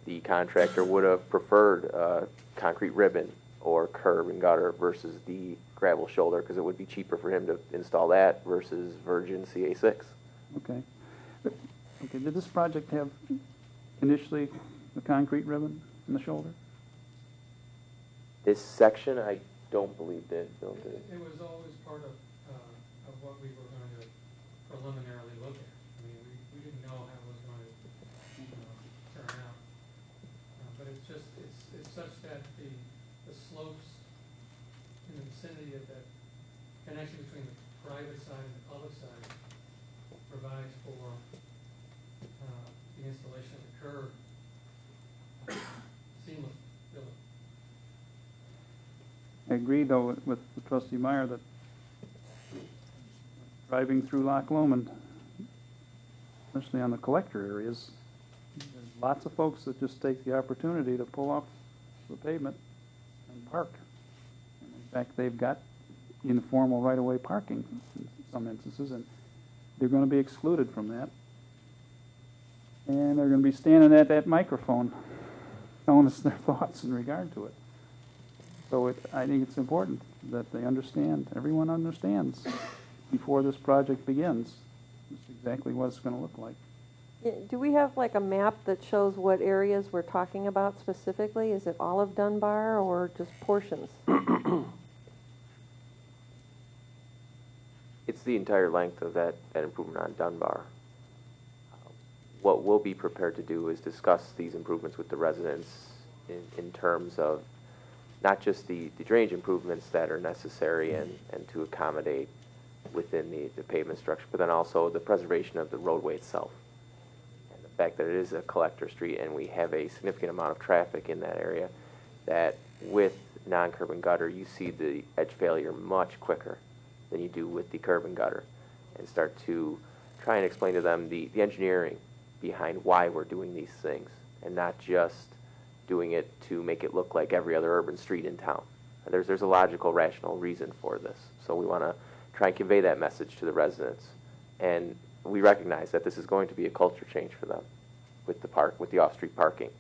the contractor would have preferred concrete ribbon or curb and gutter versus the gravel shoulder because it would be cheaper for him to install that versus virgin CA6. Okay. Okay, did this project have initially the concrete ribbon in the shoulder? This section, I don't believe did. Bill did. It was always part of what we were going to preliminarily look at. I mean, we didn't know how it was going to turn out. But it's such that the slopes in the vicinity of that connection between the private side and the public side provides for the installation of the curb seamless. I agree, though, with Trustee Meyer that driving through Loch Lomond, especially on the collector areas, there's lots of folks that just take the opportunity to pull off the pavement and park. And in fact, they've got informal right-of-way parking in some instances, and they're going to be excluded from that. And they're going to be standing at that microphone telling us their thoughts in regard to it. So I think it's important that they understand, everyone understands before this project begins, just exactly what it's going to look like. Do we have like a map that shows what areas we're talking about specifically? Is it all of Dunbar or just portions? It's the entire length of that improvement on Dunbar. What we'll be prepared to do is discuss these improvements with the residents in terms of not just the drainage improvements that are necessary and to accommodate within the pavement structure, but then also the preservation of the roadway itself. And the fact that it is a collector street and we have a significant amount of traffic in that area, that with non-curb and gutter, you see the edge failure much quicker than you do with the curb and gutter, and start to try and explain to them the engineering behind why we're doing these things, and not just doing it to make it look like every other urban street in town. There's a logical, rational reason for this. So we want to try and convey that message to the residents. And we recognize that this is going to be a culture change for them with the off-street parking.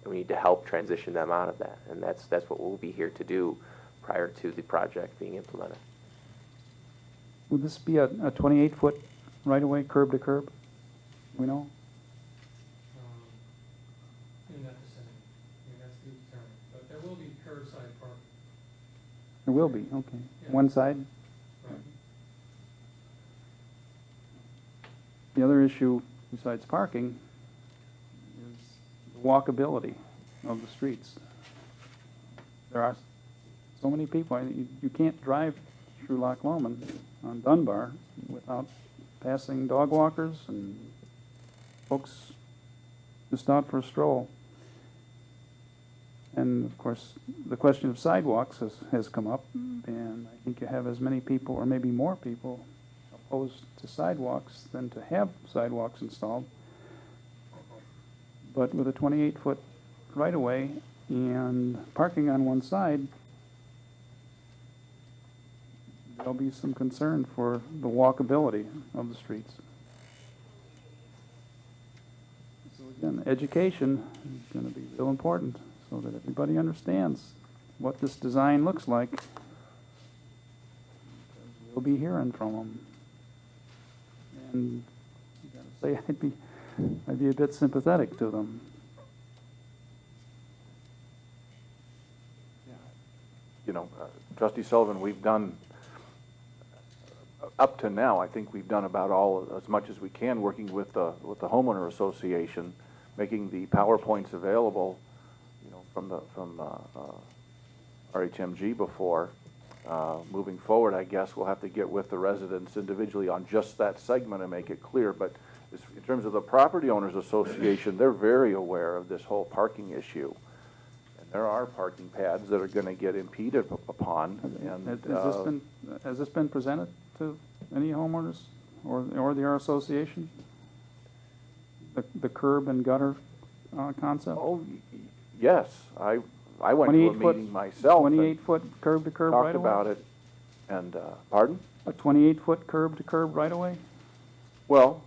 And we need to help transition them out of that. And that's what we'll be here to do prior to the project being implemented. Would this be a 28-foot right-of-way, curb to curb? We know? In that vicinity. I mean, that's to be determined. But there will be curbside parking. There will be, okay. Yeah. One side? Right. The other issue besides parking is the walkability of the streets. There are so many people, you can't drive through Loch Lomond on Dunbar without passing dog walkers and folks just out for a stroll. And of course, the question of sidewalks has come up, and I think you have as many people, or maybe more people, opposed to sidewalks than to have sidewalks installed. But with a 28-foot right-of-way and parking on one side, there'll be some concern for the walkability of the streets. So again, education is going to be real important so that everybody understands what this design looks like. We'll be hearing from them. And I gotta say, I'd be a bit sympathetic to them. You know, Trustee Sullivan, we've done, up to now, I think we've done about as much as we can working with the homeowner association, making the PowerPoints available, you know, from RHMG before. Moving forward, I guess we'll have to get with the residents individually on just that segment and make it clear. But in terms of the property owners association, they're very aware of this whole parking issue. And there are parking pads that are going to get impeded upon. And has this been presented to any homeowners or the association? The curb and gutter concept? Oh, yes. I went to a meeting myself. 28-foot curb to curb right away? Talked about it. And, pardon? A 28-foot curb to curb right away? Well,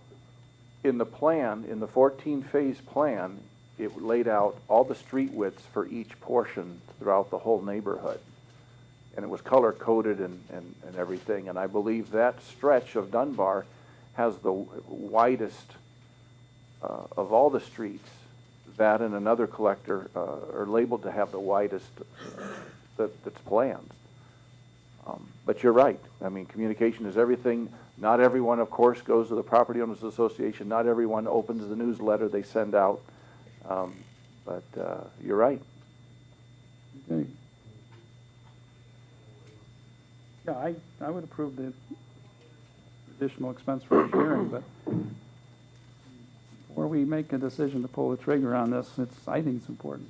in the plan, in the 14-phase plan, it laid out all the street widths for each portion throughout the whole neighborhood. And it was color-coded and everything. And I believe that stretch of Dunbar has the widest of all the streets. That and another collector are labeled to have the widest that's planned. But you're right. I mean, communication is everything. Not everyone, of course, goes to the Property Owners Association. Not everyone opens the newsletter they send out. But you're right. Okay. Yeah, I would approve the additional expense for engineering, but before we make a decision to pull the trigger on this, I think it's important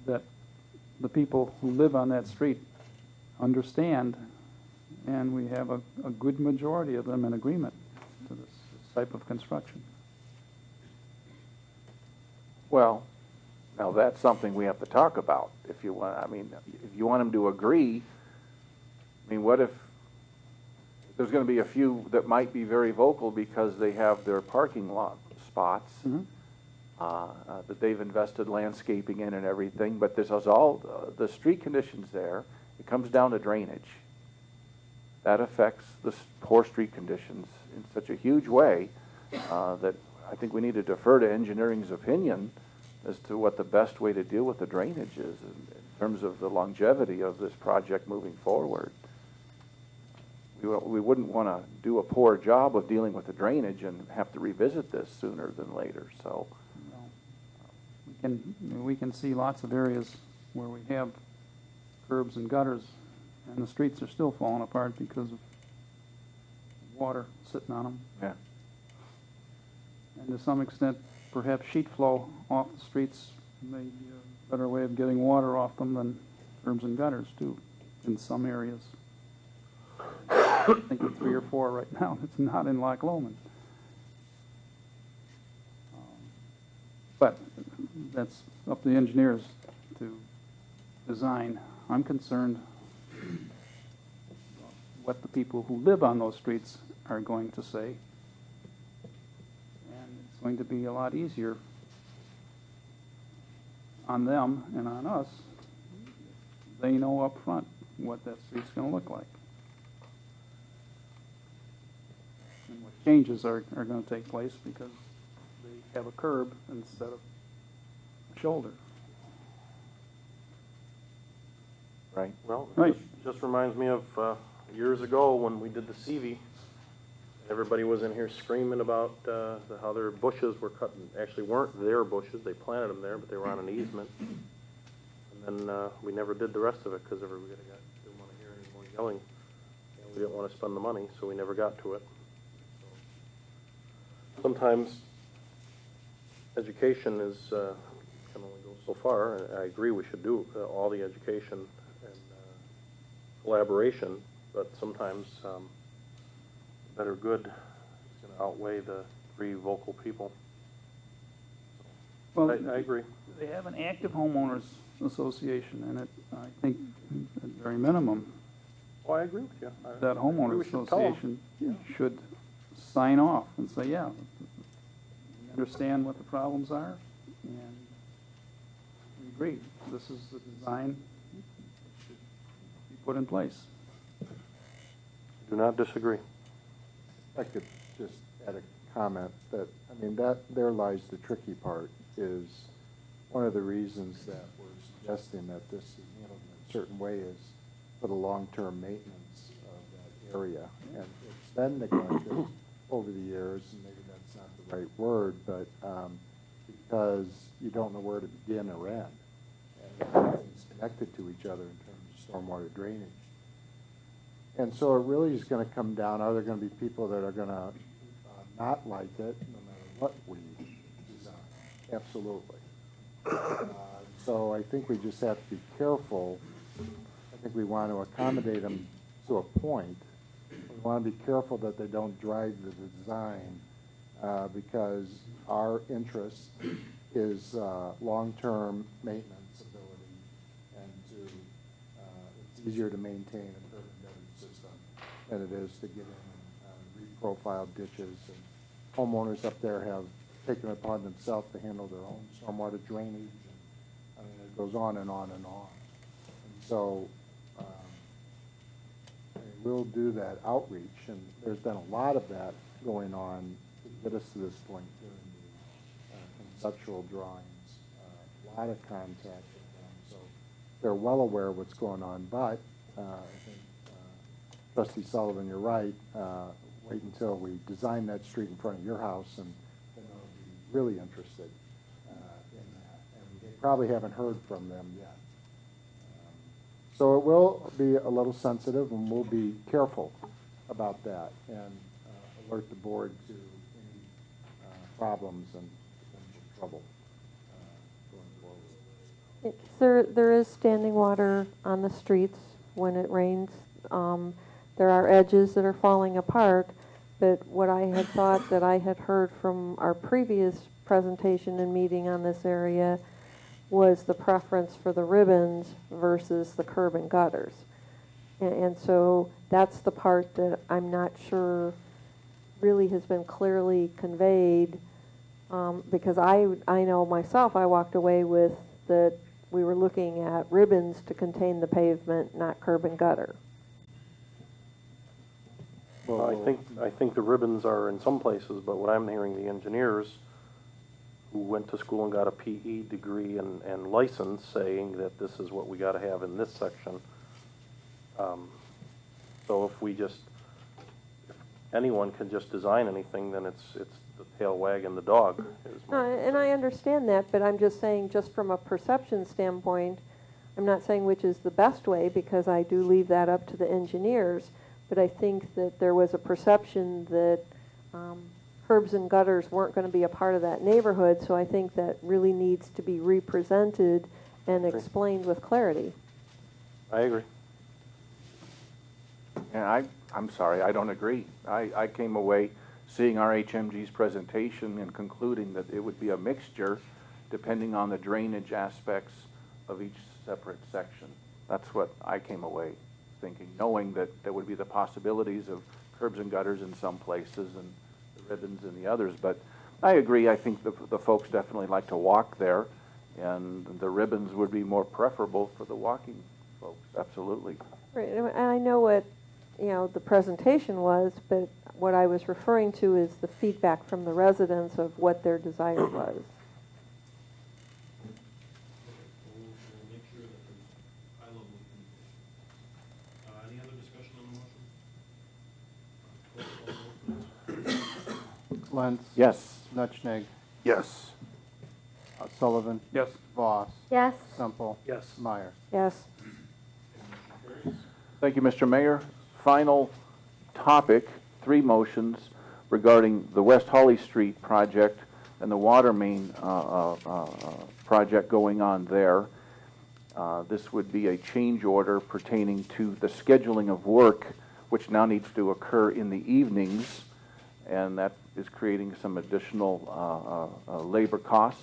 that the people who live on that street understand, and we have a good majority of them in agreement to this type of construction. Well, now that's something we have to talk about. If you want, I mean, if you want them to agree, I mean, what if there's going to be a few that might be very vocal because they have their parking lot spots that they've invested landscaping in and everything, but this is all the street conditions there, it comes down to drainage. That affects the poor street conditions in such a huge way that I think we need to defer to engineering's opinion as to what the best way to deal with the drainage is in terms of the longevity of this project moving forward. We wouldn't want to do a poor job of dealing with the drainage and have to revisit this sooner than later. So we can see lots of areas where we have curbs and gutters, and the streets are still falling apart because of water sitting on them. Yeah. And to some extent, perhaps sheet flow off the streets may be a better way of getting water off them than curbs and gutters too, in some areas. I think of 3 or 4 right now. It's not in Loch Lomond. But that's up to the engineers to design. I'm concerned what the people who live on those streets are going to say. And it's going to be a lot easier on them and on us. They know up front what that street's going to look like. And what changes are going to take place because they have a curb instead of a shoulder. Right. Well, Right. it just reminds me of years ago when we did the CV. Everybody was in here screaming about how their bushes were cut. Actually, weren't their bushes. They planted them there, but they were on an easement. And then we never did the rest of it because everybody didn't want to hear any more yelling. And we didn't want to spend the money, so we never got to it. So sometimes education is can only go so far. And I agree we should do all the education and collaboration, but sometimes better good is going to outweigh the 3 vocal people. Well, I agree. They have an active homeowners association, and I think at very minimum, Oh, I agree with you. that homeowners association should sign off and say, yeah, we understand what the problems are, and we agree. This is the design that should be put in place. Do not disagree. I could just add a comment that, I mean, that there lies the tricky part, is one of the reasons that we're suggesting that this is handled in a certain way is for the long-term maintenance of that area. And it's been neglected over the years, and maybe that's not the right word, but because you don't know where to begin or end. And everything's connected to each other in terms of stormwater drainage. And so it really is going to come down, are there going to be people that are going to not like it no matter what we design? Absolutely. So I think we just have to be careful. I think we want to accommodate them to a point. We want to be careful that they don't drag the design because our interest is long-term maintenance ability, and it's easier to maintain a urban system than it is to get in and reprofile ditches. And homeowners up there have taken it upon themselves to handle their own stormwater drainage. And, I mean, it goes on and on and on. And so we'll do that outreach, and there's been a lot of that going on to get us to this point, doing the conceptual drawings, a lot of contact with them. So they're well aware of what's going on, but I think Trustee Sullivan, you're right. Wait until we design that street in front of your house, and then they'll be really interested in that. And they probably haven't heard from them yet. So it will be a little sensitive, and we'll be careful about that and alert the board to any problems and potential trouble going forward. There is standing water on the streets when it rains. There are edges that are falling apart, but what I had thought that I had heard from our previous presentation and meeting on this area was the preference for the ribbons versus the curb and gutters. And so that's the part that I'm not sure really has been clearly conveyed, because I know myself, I walked away with that we were looking at ribbons to contain the pavement, not curb and gutter. Well, I think the ribbons are in some places, but what I'm hearing, the engineers who went to school and got a PE degree and license saying that this is what we gotta have in this section. So if anyone can just design anything, then it's the tail wagging the dog. And I understand that, but I'm just saying, just from a perception standpoint, I'm not saying which is the best way, because I do leave that up to the engineers, but I think that there was a perception that curbs and gutters weren't going to be a part of that neighborhood, so I think that really needs to be represented and explained with clarity. I agree. And I'm sorry, I don't agree. I came away seeing RHMG's presentation and concluding that it would be a mixture depending on the drainage aspects of each separate section. That's what I came away thinking, knowing that there would be the possibilities of curbs and gutters in some places and the ribbons in the others. But I agree, I think the folks definitely like to walk there, and the ribbons would be more preferable for the walking folks, absolutely. Right, and I know what, the presentation was, but what I was referring to is the feedback from the residents of what their desire was. We'll make sure that there's high level of communication. Any other discussion on the motion? Roll call vote, please. Lentz. Yes. Nutschneg. Yes. Sullivan. Yes. Voss. Yes. Semple. Yes. Meyer. Yes. Thank you, Mr. Mayor. Final topic, 3 motions regarding the West Holly Street project and the water main project going on there. This would be a change order pertaining to the scheduling of work, which now needs to occur in the evenings, and that is creating some additional labor costs.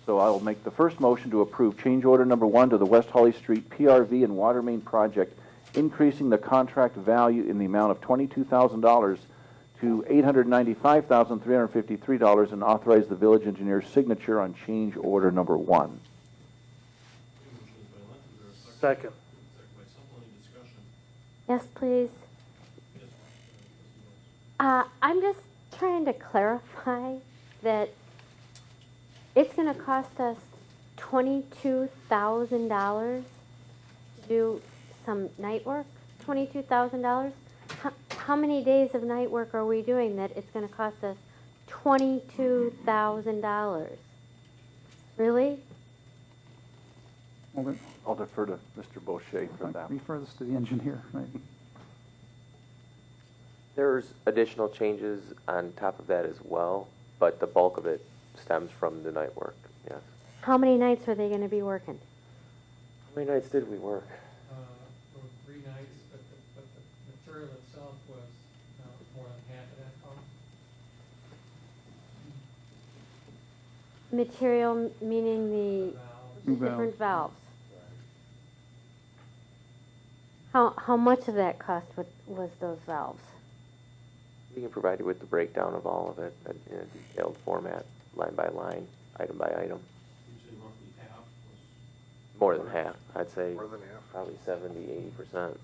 So I will make the first motion to approve change order number 1 to the West Holly Street PRV and water main project, increasing the contract value in the amount of $22,000 to $895,353, and authorize the village engineer's signature on change order number 1. Second. Yes, please. I'm just trying to clarify that it's going to cost us $22,000 to do some night work. $22,000. How many days of night work are we doing that it's going to cost us $22,000? Really? Well, I'll defer to Mr. Boucher for that. refer this to the engineer, right? There's additional changes on top of that as well, but the bulk of it stems from the night work, yes. How many nights are they going to be working? How many nights did we work? For 3 nights, but the material itself was more than half of that cost. Material meaning the Valves. different valves. How much of that cost was those valves? We can provide you with the breakdown of all of it in a detailed format, line by line, item by item. You'd say roughly half was. More than half, I'd say. More than half. Probably 70–80%.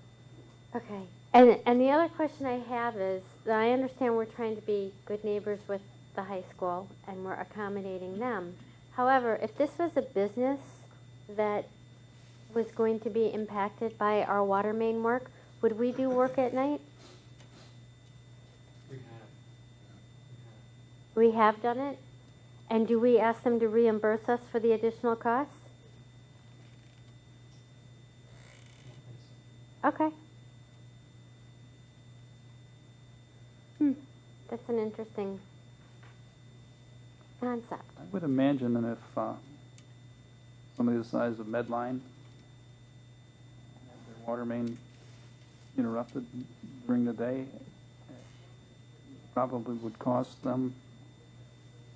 Okay. And the other question I have is that I understand we're trying to be good neighbors with the high school and we're accommodating them. However, if this was a business that was going to be impacted by our water main work, would we do work at night? We have done it? And do we ask them to reimburse us for the additional costs? Okay. That's an interesting concept. I would imagine that if somebody the size of Medline had their water main interrupted during the day, it probably would cost them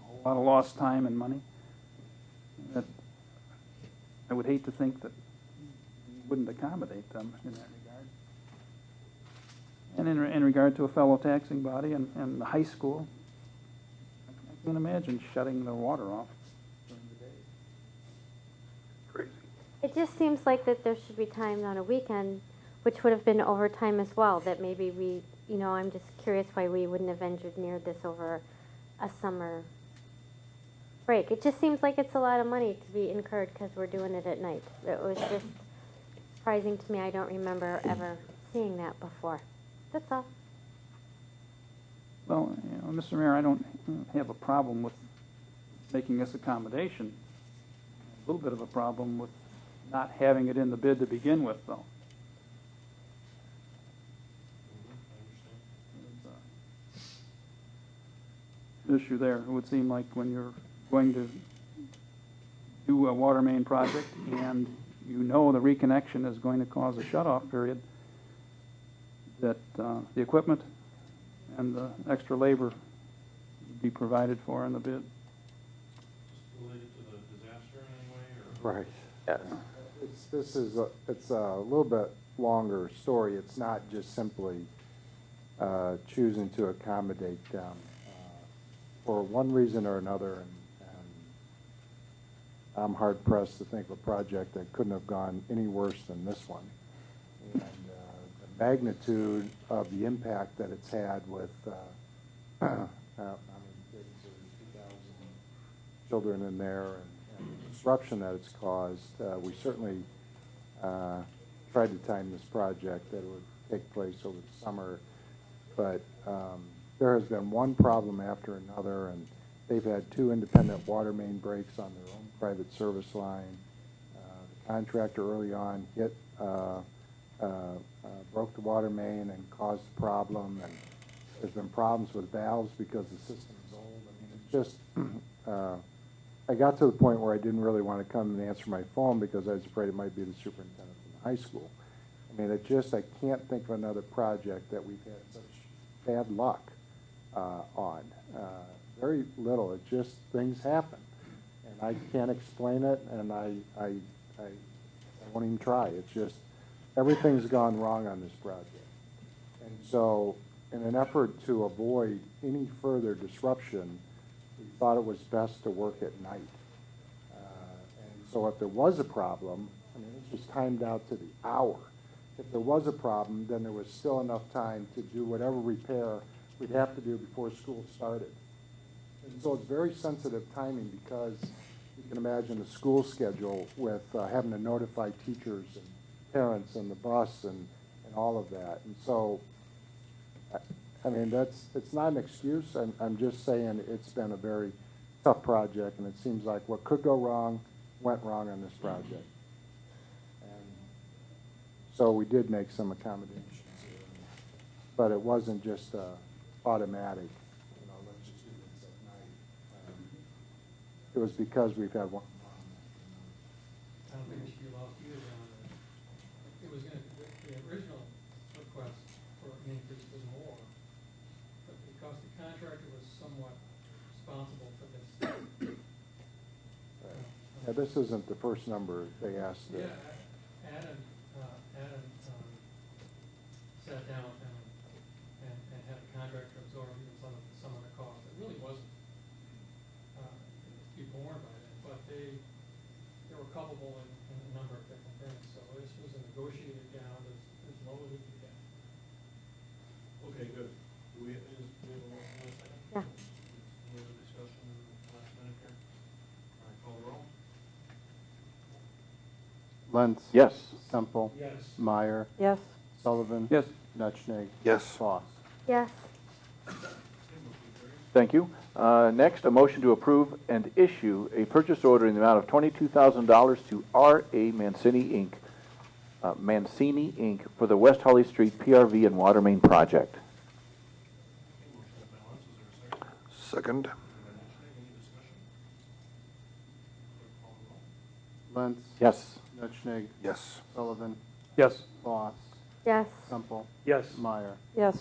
a whole lot of lost time and money. That I would hate to think that we wouldn't accommodate them in that regard. And in regard to a fellow taxing body and the high school, I can imagine shutting the water off during the day. Crazy. It just seems like that there should be time on a weekend, which would have been overtime as well, that maybe we, you know, I'm just curious why we wouldn't have engineered this over a summer break. It just seems like it's a lot of money to be incurred because we're doing it at night. It was just surprising to me. I don't remember ever seeing that before. That's all. Well, Mr. Mayor, I don't have a problem with making this accommodation. A little bit of a problem with not having it in the bid to begin with, though. Issue there. It would seem like when you're going to do a water main project and you know the reconnection is going to cause a shut-off period, that the equipment and the extra labor be provided for in the bid. Related to the disaster in any way, or? Right. Yes. It's a little bit longer story. It's not just simply choosing to accommodate them for one reason or another, and I'm hard pressed to think of a project that couldn't have gone any worse than this one. And the magnitude of the impact that it's had with, I mean, there's 2,000 children in there, and the disruption that it's caused, we certainly tried to time this project that it would take place over the summer, but there has been one problem after another, and they've had 2 independent water main breaks on their own private service line. The contractor early on broke the water main and caused a problem, and there's been problems with valves because the system is old. I mean, it's just, I got to the point where I didn't really want to come and answer my phone because I was afraid it might be the superintendent from the high school. I mean, I can't think of another project that we've had such bad luck on. Very little. It just, things happen. And I can't explain it, and I won't even try. It's just, everything's gone wrong on this project. And so, in an effort to avoid any further disruption, we thought it was best to work at night. And so if there was a problem, I mean, this was timed out to the hour. If there was a problem, then there was still enough time to do whatever repair we'd have to do before school started. And so it's very sensitive timing because you can imagine the school schedule with having to notify teachers and parents and the bus and all of that. And so, I mean, it's not an excuse. I'm just saying it's been a very tough project, and it seems like what could go wrong went wrong on this project. And so we did make some accommodations here, but it wasn't just automatic, you know, let's just do this at night. It was because we've had one problem. I don't think it should be lost either, John. It was gonna, the original request for an increase was more, but because the contractor was somewhat responsible for this. Yeah, this isn't the first number they asked. Yeah, Adam sat down with them and had the contractor absorb even some of the costs. It really wasn't to be borne by them, but they were culpable in a number of different things. So this was a negotiated down as low as we could get. Okay, good. Do we have a motion in a second? Yeah. Any other discussion last minute here? All right, call the roll. Lentz. Yes. Semple. Yes. Meyer. Yes. Sullivan. Yes. Nutschnig. Yes. Foss. Yes. Thank you. Next, a motion to approve and issue a purchase order in the amount of $22,000 to R.A. Mancini, Inc. For the West Holly Street PRV and water main project. Motion by Lentz, is there a second? Second. Any discussion? Clerk, call the roll. Lentz. Yes. Nutschnig. Yes. Sullivan. Yes. Foss. Yes. Semple. Yes. Meyer. Yes.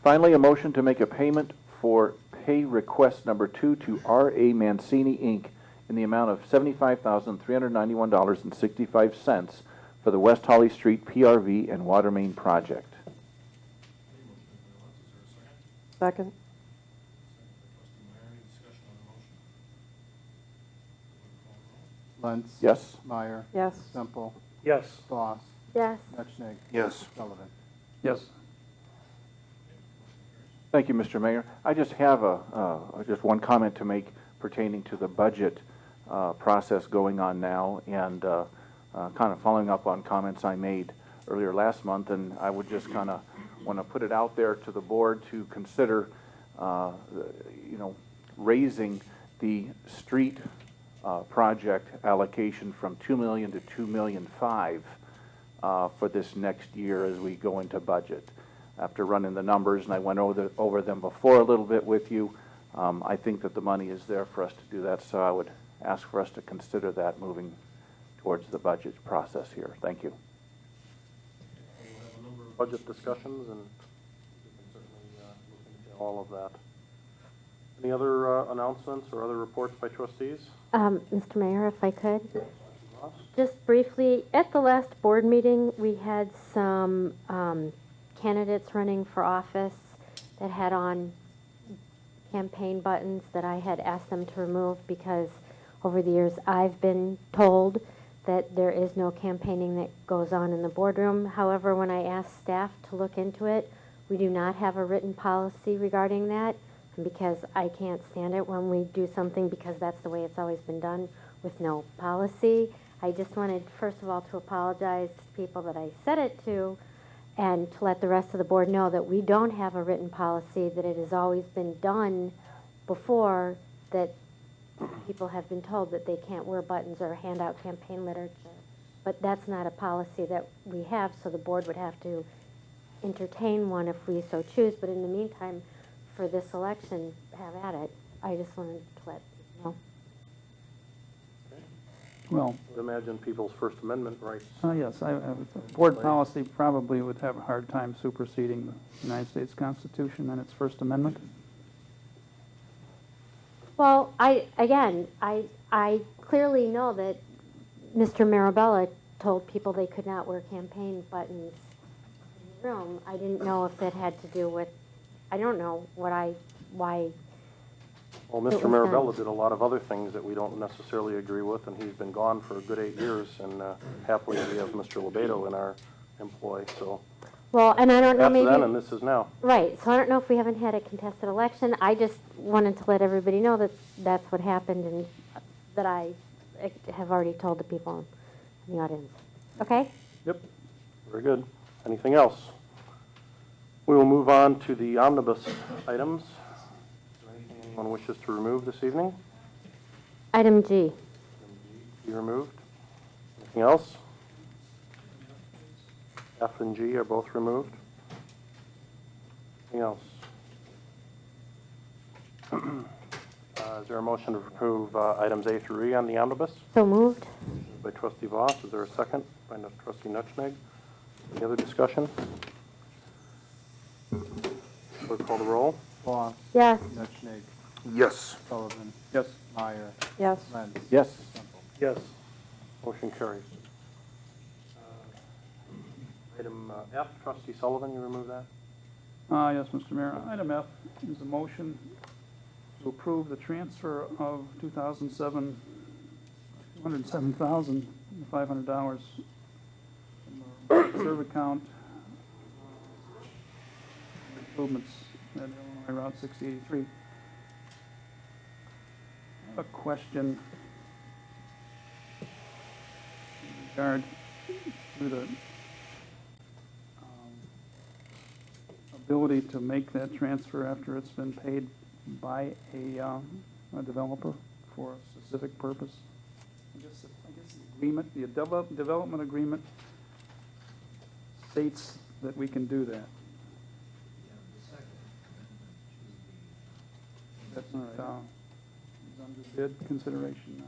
Finally, a motion to make a payment for pay request number 2 to R.A. Mancini, Inc. in the amount of $75,391.65 for the West Holly Street PRV and water main project. Motion by Lentz, is there a second? Second. Second by trustee Meyer, any discussion on the motion? Clerk, call the roll. Lentz. Yes? Meyer. Yes. Semple. Yes. Voss. Yes. Netchnig. Yes. Sullivan. Yes. Thank you, Mr. Mayor. I just have just one comment to make pertaining to the budget process going on now, and kind of following up on comments I made earlier last month, and I would just kind of want to put it out there to the board to consider, raising the street project allocation from $2 million to $2.5 million for this next year as we go into budget. After running the numbers, and I went over them before a little bit with you, I think that the money is there for us to do that, so I would ask for us to consider that moving towards the budget process here. Thank you. We'll have a number of budget discussions, and we can certainly look into all of that. Any other announcements or other reports by trustees? Mr. Mayor, if I could. Just briefly, at the last board meeting, we had some candidates running for office that had on campaign buttons that I had asked them to remove because over the years I've been told that there is no campaigning that goes on in the boardroom. However, when I asked staff to look into it, we do not have a written policy regarding that, and because I can't stand it when we do something because that's the way it's always been done with no policy. I just wanted, first of all, to apologize to people that I said it to, and to let the rest of the board know that we don't have a written policy, that it has always been done before, that people have been told that they can't wear buttons or hand out campaign literature. But that's not a policy that we have, so the board would have to entertain one if we so choose. But in the meantime, for this election, have at it. I just wanted to let you know. Well, I would imagine people's First Amendment rights. yes, board policy probably would have a hard time superseding the United States Constitution and its First Amendment. Well, I clearly know that Mr. Marabella told people they could not wear campaign buttons in the room. I didn't know if that had to do with, I don't know why. Well, Mr. Marabella did a lot of other things that we don't necessarily agree with, and he's been gone for a good 8 years, and happily we have Mr. Lebedo in our employ, so. Well, and I don't know, That's maybe. then, and this is now. Right, so I don't know if we haven't had a contested election. I just wanted to let everybody know that that's what happened, and that I have already told the people in the audience. Okay? Yep, very good. Anything else? We will move on to the omnibus items. Is there anything anyone wishes to remove this evening? Item G. Be removed. Anything else? F and G are both removed. Anything else? Is there a motion to approve items A through E on the omnibus? So moved. By trustee Voss. Is there a second? By trustee Netchnig. Any other discussion? Clerk, call the roll. Voss. Yes. Netchnig. Yes. Sullivan. Yes. Meyer. Yes. Lentz. Yes. Semple. Yes. Motion carries. Item F, trustee Sullivan, you remove that? Yes, Mr. Mayor. Item F is a motion to approve the transfer of $207,500 from the reserve account improvements at Illinois Route 6083. I have a question in regard to the ability to make that transfer after it's been paid by a developer for a specific purpose. I guess the agreement, the development agreement states that we can do that. That's not, is under bid consideration now.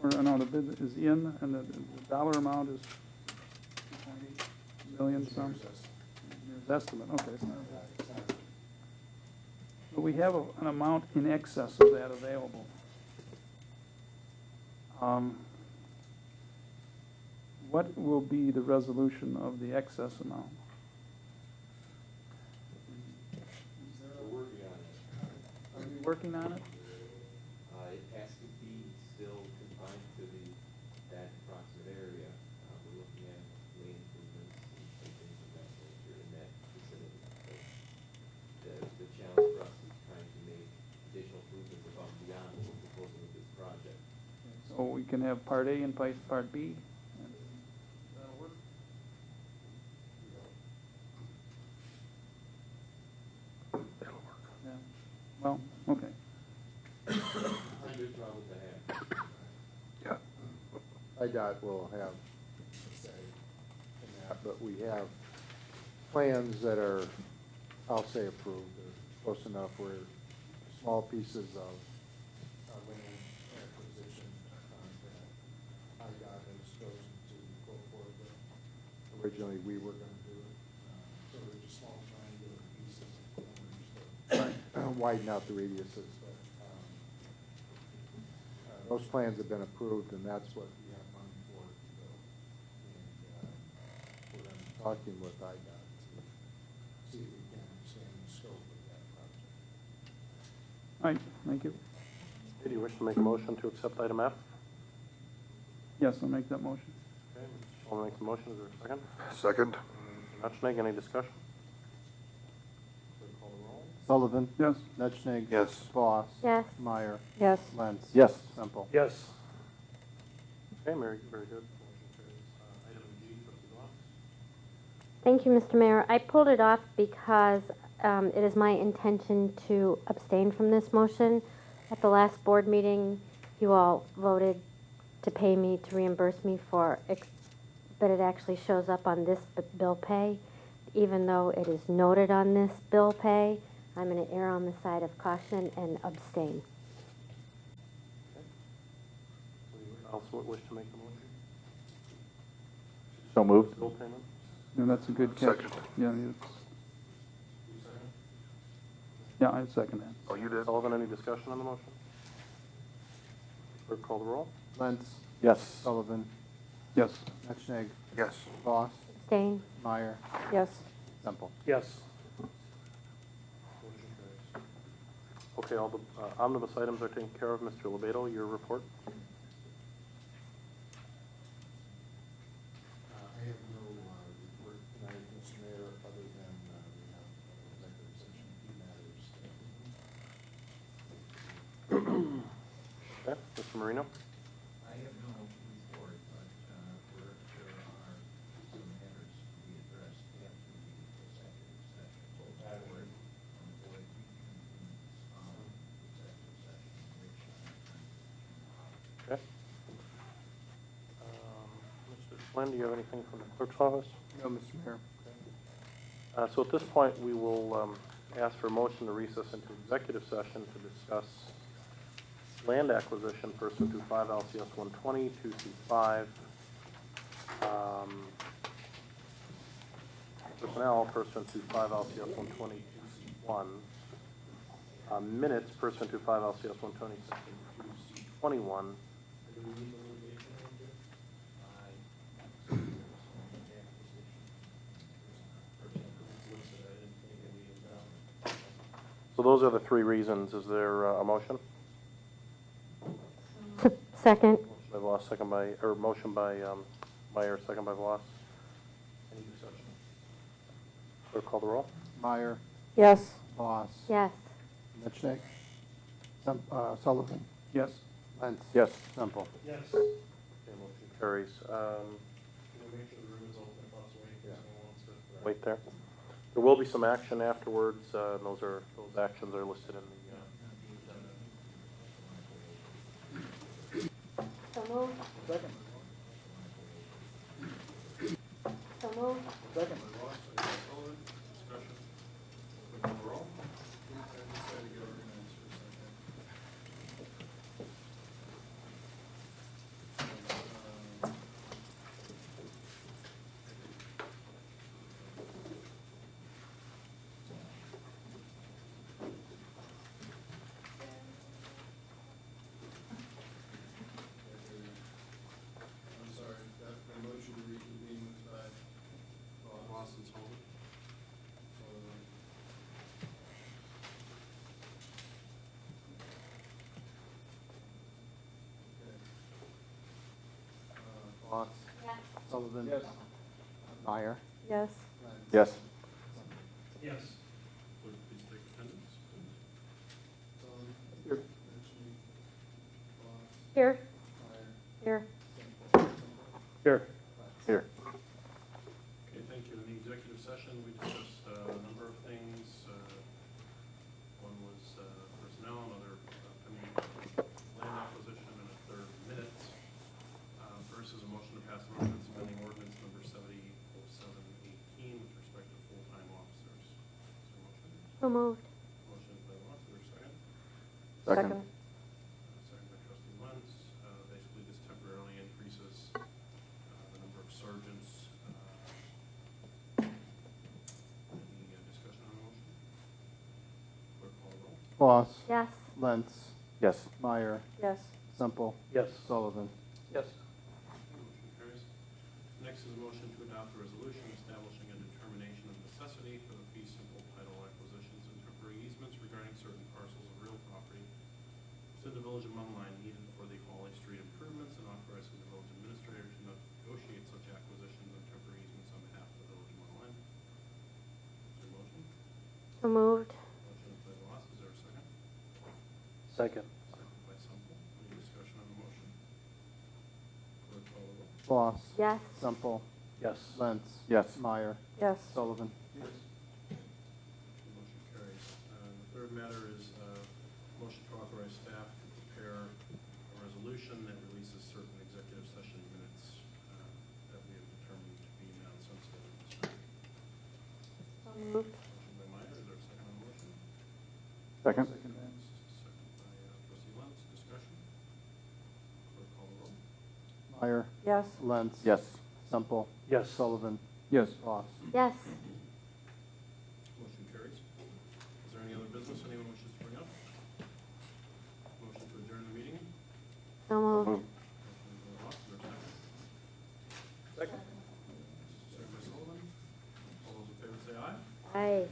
Or, no, the bid is in, and the dollar amount is 2.8 million some. There's estimate, okay. It's not bad. But we have an amount in excess of that available. What will be the resolution of the excess amount? We're working on it. Are we working on it? It has to be still confined to the can have Part A and Part B. Yeah. Well, okay. I do travel to have. Yeah. IDOT will have a say in that, but we have plans that are, I'll say approved, they're close enough where small pieces of land acquisition that IDOT has chosen to go forward with. Originally, we were gonna do it, so they're just small triangular pieces of corners that widen out the radiuses, but those plans have been approved, and that's what we have money for to build. And we're going to be talking with IDOT to see if we can expand the scope of that project. All right, thank you. Do you wish to make a motion to accept item F? Yes, I'll make that motion. Okay, Mr. Sullivan makes the motion. Is there a second? Second. Mr. Nutschneg, any discussion? Clerk call the roll. Sullivan? Yes. Netschnig? Yes. Voss? Yes. Meyer? Yes. Lentz? Yes. Semple? Yes. Okay, very good. Motion carries. Item G, trustee Voss. Thank you, Mr. Mayor. I pulled it off because it is my intention to abstain from this motion. At the last board meeting, you all voted to pay me, to reimburse me for, but it actually shows up on this bill pay. Even though it is noted on this bill pay, I'm going to err on the side of caution and abstain. Also wish to make the motion? So moved. Bill payment? And that's a good catch. Second. Yeah, yeah, I second that. Oh, you did? Sullivan, any discussion on the motion? Clerk call the roll. Lentz? Yes. Sullivan? Yes. Netschnig? Yes. Voss? Abstain. Meyer? Yes. Semple? Yes. Motion carries. Okay, all the omnibus items are taken care of. Mr. Lebato, your report? I have no report tonight, Mr. Mayor, other than we have executive session key matters. Okay, Mr. Marino? I have no report, but there are some matters to be addressed after the executive session. So that would avoid reconvenes on executive session, which Okay. Mr. Flynn, do you have anything from the clerk's office? No, Mr. Mayor. So at this point, we will ask for a motion to recess into executive session to discuss land acquisition pursuant to 5 LCS 120, 2C5, personnel pursuant to 5 LCS 120, 2C1, minutes pursuant to 5 LCS 120, section 2C21. So those are the three reasons. Is there a motion? Second. Motion by Voss, second by, or motion by Meyer, second by Voss. Any discussion? Clerk call the roll. Meyer? Yes. Voss? Yes. Netschnig? Sullivan? Yes. Lentz? Yes. Semple? Yes. Okay, motion carries. Make sure the room is open if possible. Wait there. There will be some action afterwards. And those actions are listed in the. So moved. Second. So moved. Second. I'm sorry, that motion to reconvene was by Voss and Sullivan. Voss? Yes. Sullivan? Yes. Meyer? Yes. Lentz? Yes. Yes. Clerk, please take attendance. Sullivan? Here. Netschnig? Voss? Here. Meyer? Here. Here. Here. Okay, thank you. In the executive session, we discussed a number of things. One was personnel, another pending land acquisition, and a third minutes. First is a motion to pass an ordinance amending ordinance number 700718 with respect to full-time officers. Is there a motion? So moved. Motion by Ross, is there a second? Second. Second by trustee Lentz. Basically, this temporarily increases the number of sergeants. Any discussion on the motion? Clerk call the roll. Voss. Yes. Lentz. Yes. Meyer. Yes. Semple. Yes. Sullivan. Yes. Motion carries. Next is a motion to adopt a resolution establishing a determination of necessity for the fee simple title acquisitions and temporary easements regarding certain parcels of real property within the village of Mundelein needed for the Hawley Street improvements and authorizing the village administrator to negotiate such acquisitions and temporary easements on behalf of the village of Mundelein. Is there a motion? So moved. Motion by Ross, is there a second? Second. Second by Semple. Any discussion on the motion? Clerk call the roll. Voss. Yes. Semple. Yes. Lentz. Yes. Meyer. Yes. Sullivan. Motion carries. The third matter is motion to authorize staff to prepare a resolution that releases certain executive session minutes that we have determined to be non-sensitive at this time. So moved. Motion by Meyer, is there a second on the motion? Second. Second by trustee Lentz. Discussion? Clerk call the roll. Meyer. Yes. Lentz. Yes. Semple. Yes. Sullivan. Yes. Voss. Yes. Motion carries. Is there any other business anyone wishes to bring up? Motion to adjourn the meeting? So moved. Motion by Ross, is there a second? Second. Second by Sullivan. All those in favor say aye. Aye.